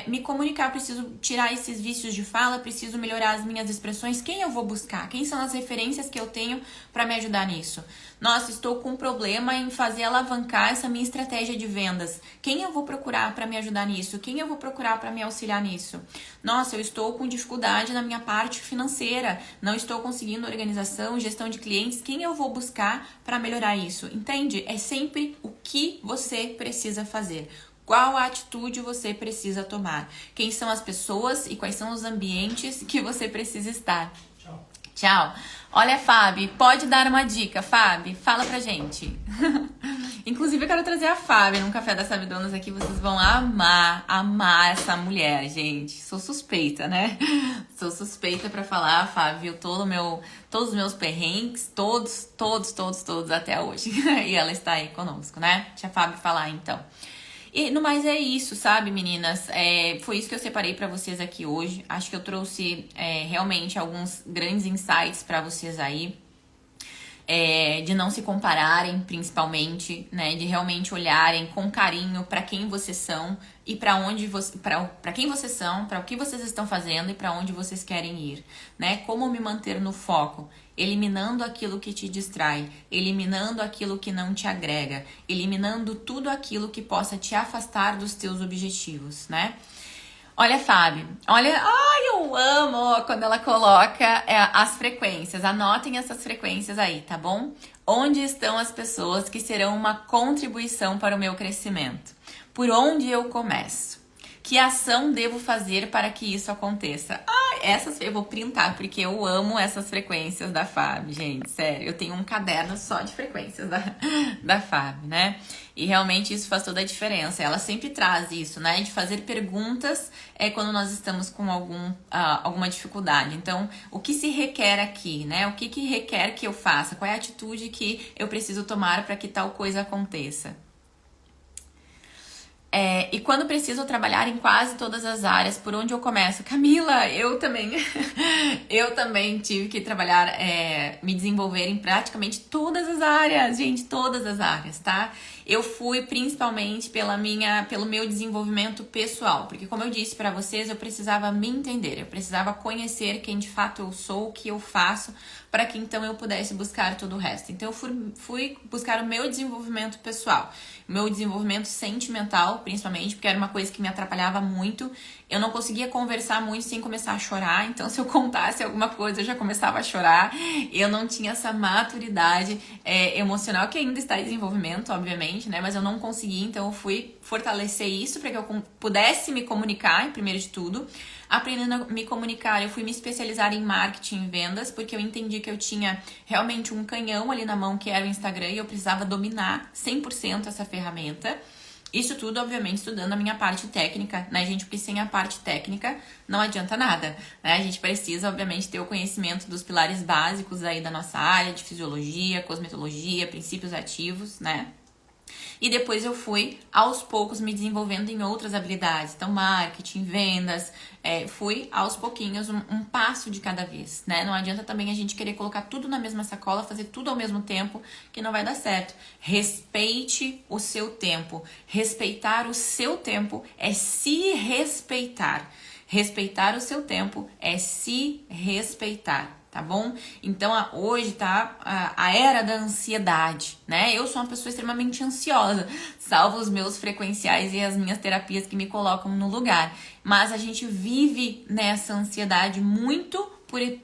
me comunicar, preciso tirar esses vícios de fala, preciso melhorar as minhas expressões, quem eu vou buscar? Quem são as referências que eu tenho para me ajudar nisso? Nossa, estou com um problema em fazer alavancar essa minha estratégia de vendas. Quem eu vou procurar para me ajudar nisso? Quem eu vou procurar para me auxiliar nisso? Nossa, eu estou com dificuldade na minha parte financeira, não estou conseguindo organização, gestão de clientes. Quem eu vou buscar para melhorar isso? Entende? É sempre o que você precisa fazer. Qual atitude você precisa tomar? Quem são as pessoas e quais são os ambientes que você precisa estar? Tchau. Tchau. Olha, Fábio, pode dar uma dica, Fábio? Fala pra gente. Inclusive, eu quero trazer a Fábio num Café das Sabidonas aqui. Vocês vão amar essa mulher, gente. Sou suspeita, né? Sou suspeita pra falar, Fábio, todos os meus perrengues, todos até hoje. E ela está aí conosco, né? Deixa a Fábio falar, então. E no mais é isso, sabe, meninas? Foi isso que eu separei pra vocês aqui hoje. Acho que eu trouxe realmente alguns grandes insights pra vocês aí. De não se compararem, principalmente, né? De realmente olharem com carinho pra quem vocês são e para quem vocês são, para o que vocês estão fazendo e para onde vocês querem ir, né? Como me manter no foco, eliminando aquilo que te distrai, eliminando aquilo que não te agrega, eliminando tudo aquilo que possa te afastar dos teus objetivos, né? Olha, Fábio, eu amo quando ela coloca as frequências. Anotem essas frequências aí, tá bom? Onde estão as pessoas que serão uma contribuição para o meu crescimento? Por onde eu começo? Que ação devo fazer para que isso aconteça? Essas eu vou printar, porque eu amo essas frequências da Fábio, gente, sério. Eu tenho um caderno só de frequências da Fábio, né? E realmente isso faz toda a diferença. Ela sempre traz isso, né? De fazer perguntas quando nós estamos com alguma dificuldade. Então, o que se requer aqui, né? O que requer que eu faça? Qual é a atitude que eu preciso tomar para que tal coisa aconteça? E quando preciso trabalhar em quase todas as áreas, por onde eu começo? Camila, eu também tive que trabalhar, me desenvolver em praticamente todas as áreas, gente, todas as áreas, tá? Eu fui principalmente pelo meu desenvolvimento pessoal, porque como eu disse pra vocês, eu precisava me entender, eu precisava conhecer quem de fato eu sou, o que eu faço, para que então eu pudesse buscar todo o resto. Então eu fui buscar o meu desenvolvimento pessoal, o meu desenvolvimento sentimental, principalmente, porque era uma coisa que me atrapalhava muito. Eu não conseguia conversar muito sem começar a chorar, então se eu contasse alguma coisa eu já começava a chorar. Eu não tinha essa maturidade emocional, que ainda está em desenvolvimento, obviamente, né? Mas eu não conseguia, então eu fui fortalecer isso para que eu pudesse me comunicar, primeiro de tudo. Aprendendo a me comunicar, eu fui me especializar em marketing e vendas, porque eu entendi que eu tinha realmente um canhão ali na mão, que era o Instagram, e eu precisava dominar 100% essa ferramenta. Isso tudo, obviamente, estudando a minha parte técnica, né, gente? Porque sem a parte técnica não adianta nada, né? A gente precisa, obviamente, ter o conhecimento dos pilares básicos aí da nossa área, de fisiologia, cosmetologia, princípios ativos, né? E depois eu fui, aos poucos, me desenvolvendo em outras habilidades. Então, marketing, vendas, fui aos pouquinhos, um passo de cada vez, né? Não adianta também a gente querer colocar tudo na mesma sacola, fazer tudo ao mesmo tempo, que não vai dar certo. Respeite o seu tempo. Respeitar o seu tempo é se respeitar. Respeitar o seu tempo é se respeitar. Tá bom? Então, hoje tá a era da ansiedade, né? Eu sou uma pessoa extremamente ansiosa, salvo os meus frequenciais e as minhas terapias que me colocam no lugar. Mas a gente vive nessa ansiedade muito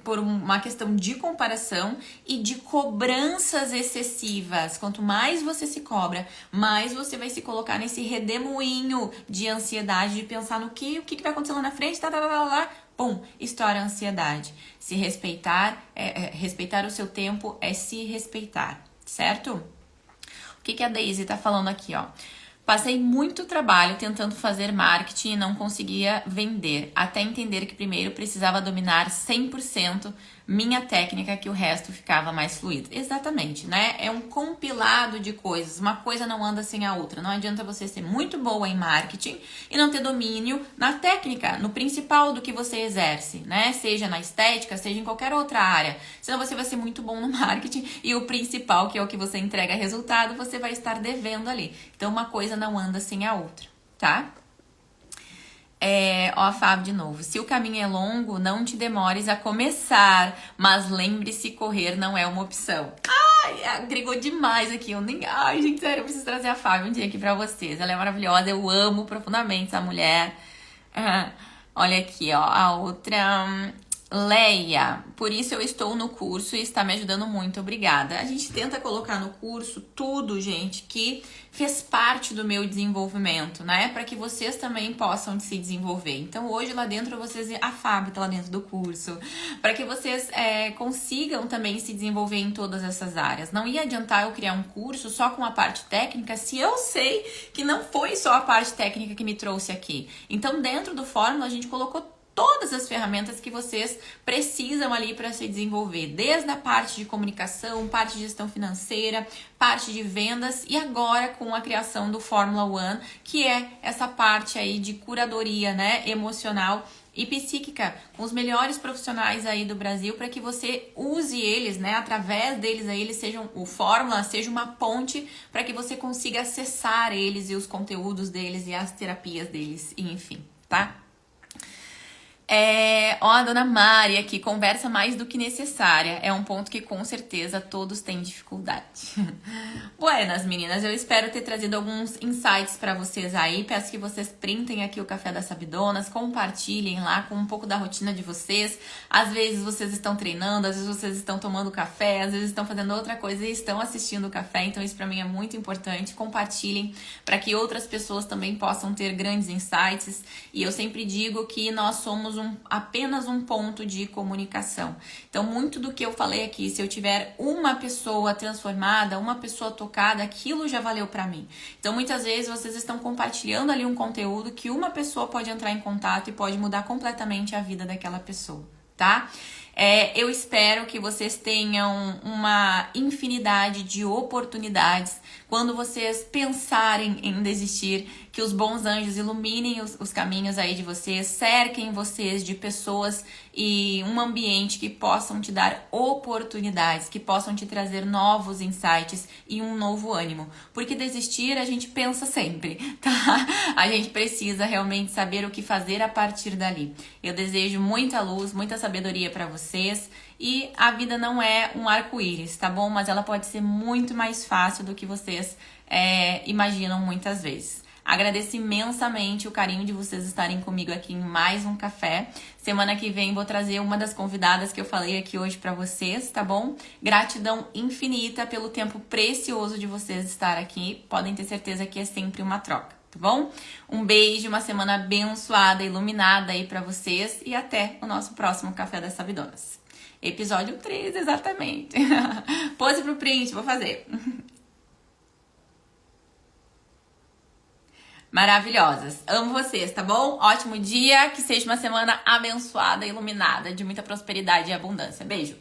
por uma questão de comparação e de cobranças excessivas. Quanto mais você se cobra, mais você vai se colocar nesse redemoinho de ansiedade, de pensar no que vai acontecer lá na frente, pum, estoura a ansiedade. Se respeitar, respeitar o seu tempo é se respeitar, certo? O que a Daisy tá falando aqui, ó? Passei muito trabalho tentando fazer marketing e não conseguia vender, até entender que primeiro precisava dominar 100% minha técnica, que o resto ficava mais fluido. Exatamente, né? É um compilado de coisas, uma coisa não anda sem a outra. Não adianta você ser muito boa em marketing e não ter domínio na técnica, no principal do que você exerce, né? Seja na estética, seja em qualquer outra área. Senão você vai ser muito bom no marketing e o principal, que é o que você entrega resultado, você vai estar devendo ali. Então uma coisa não anda sem a outra, tá? Ó, a Fábio de novo. Se o caminho é longo, não te demores a começar, mas lembre-se, correr não é uma opção. Ai, agregou demais aqui. Ai, gente, sério, eu preciso trazer a Fábio um dia aqui pra vocês. Ela é maravilhosa, eu amo profundamente essa mulher. Olha aqui, ó, a outra. Leia, por isso eu estou no curso e está me ajudando muito, obrigada. A gente tenta colocar no curso tudo, gente, que fez parte do meu desenvolvimento, né? Para que vocês também possam se desenvolver. Então, hoje lá dentro, a Fábio tá lá dentro do curso, para que vocês consigam também se desenvolver em todas essas áreas. Não ia adiantar eu criar um curso só com a parte técnica, se eu sei que não foi só a parte técnica que me trouxe aqui. Então, dentro do Fórmula, a gente colocou todas as ferramentas que vocês precisam ali para se desenvolver, desde a parte de comunicação, parte de gestão financeira, parte de vendas e agora com a criação do Fórmula One, que é essa parte aí de curadoria, né, emocional e psíquica, com os melhores profissionais aí do Brasil, para que você use eles, né, através deles aí, o Fórmula seja uma ponte para que você consiga acessar eles e os conteúdos deles e as terapias deles, e enfim, tá? Ó, a dona Mari aqui, conversa mais do que necessária. É um ponto que com certeza todos têm dificuldade. Buenas, meninas, eu espero ter trazido alguns insights para vocês aí. Peço que vocês printem aqui o Café das Sabidonas, compartilhem lá com um pouco da rotina de vocês. Às vezes vocês estão treinando, às vezes vocês estão tomando café, às vezes estão fazendo outra coisa e estão assistindo o café. Então isso para mim é muito importante. Compartilhem para que outras pessoas também possam ter grandes insights. E eu sempre digo que nós somos apenas um ponto de comunicação. Então, muito do que eu falei aqui, se eu tiver uma pessoa transformada, uma pessoa tocada, aquilo já valeu pra mim. Então, muitas vezes vocês estão compartilhando ali um conteúdo que uma pessoa pode entrar em contato e pode mudar completamente a vida daquela pessoa, tá? Eu espero que vocês tenham uma infinidade de oportunidades quando vocês pensarem em desistir, que os bons anjos iluminem os caminhos aí de vocês, cerquem vocês de pessoas e um ambiente que possam te dar oportunidades, que possam te trazer novos insights e um novo ânimo. Porque desistir a gente pensa sempre, tá? A gente precisa realmente saber o que fazer a partir dali. Eu desejo muita luz, muita sabedoria para vocês. E a vida não é um arco-íris, tá bom? Mas ela pode ser muito mais fácil do que vocês imaginam muitas vezes. Agradeço imensamente o carinho de vocês estarem comigo aqui em mais um café. Semana que vem vou trazer uma das convidadas que eu falei aqui hoje pra vocês, tá bom? Gratidão infinita pelo tempo precioso de vocês estar aqui. Podem ter certeza que é sempre uma troca, tá bom? Um beijo, uma semana abençoada, iluminada aí pra vocês e até o nosso próximo Café das Sabidonas. Episódio 3, exatamente. Pose pro print, vou fazer. Maravilhosas. Amo vocês, tá bom? Ótimo dia, que seja uma semana abençoada, iluminada, de muita prosperidade e abundância. Beijo.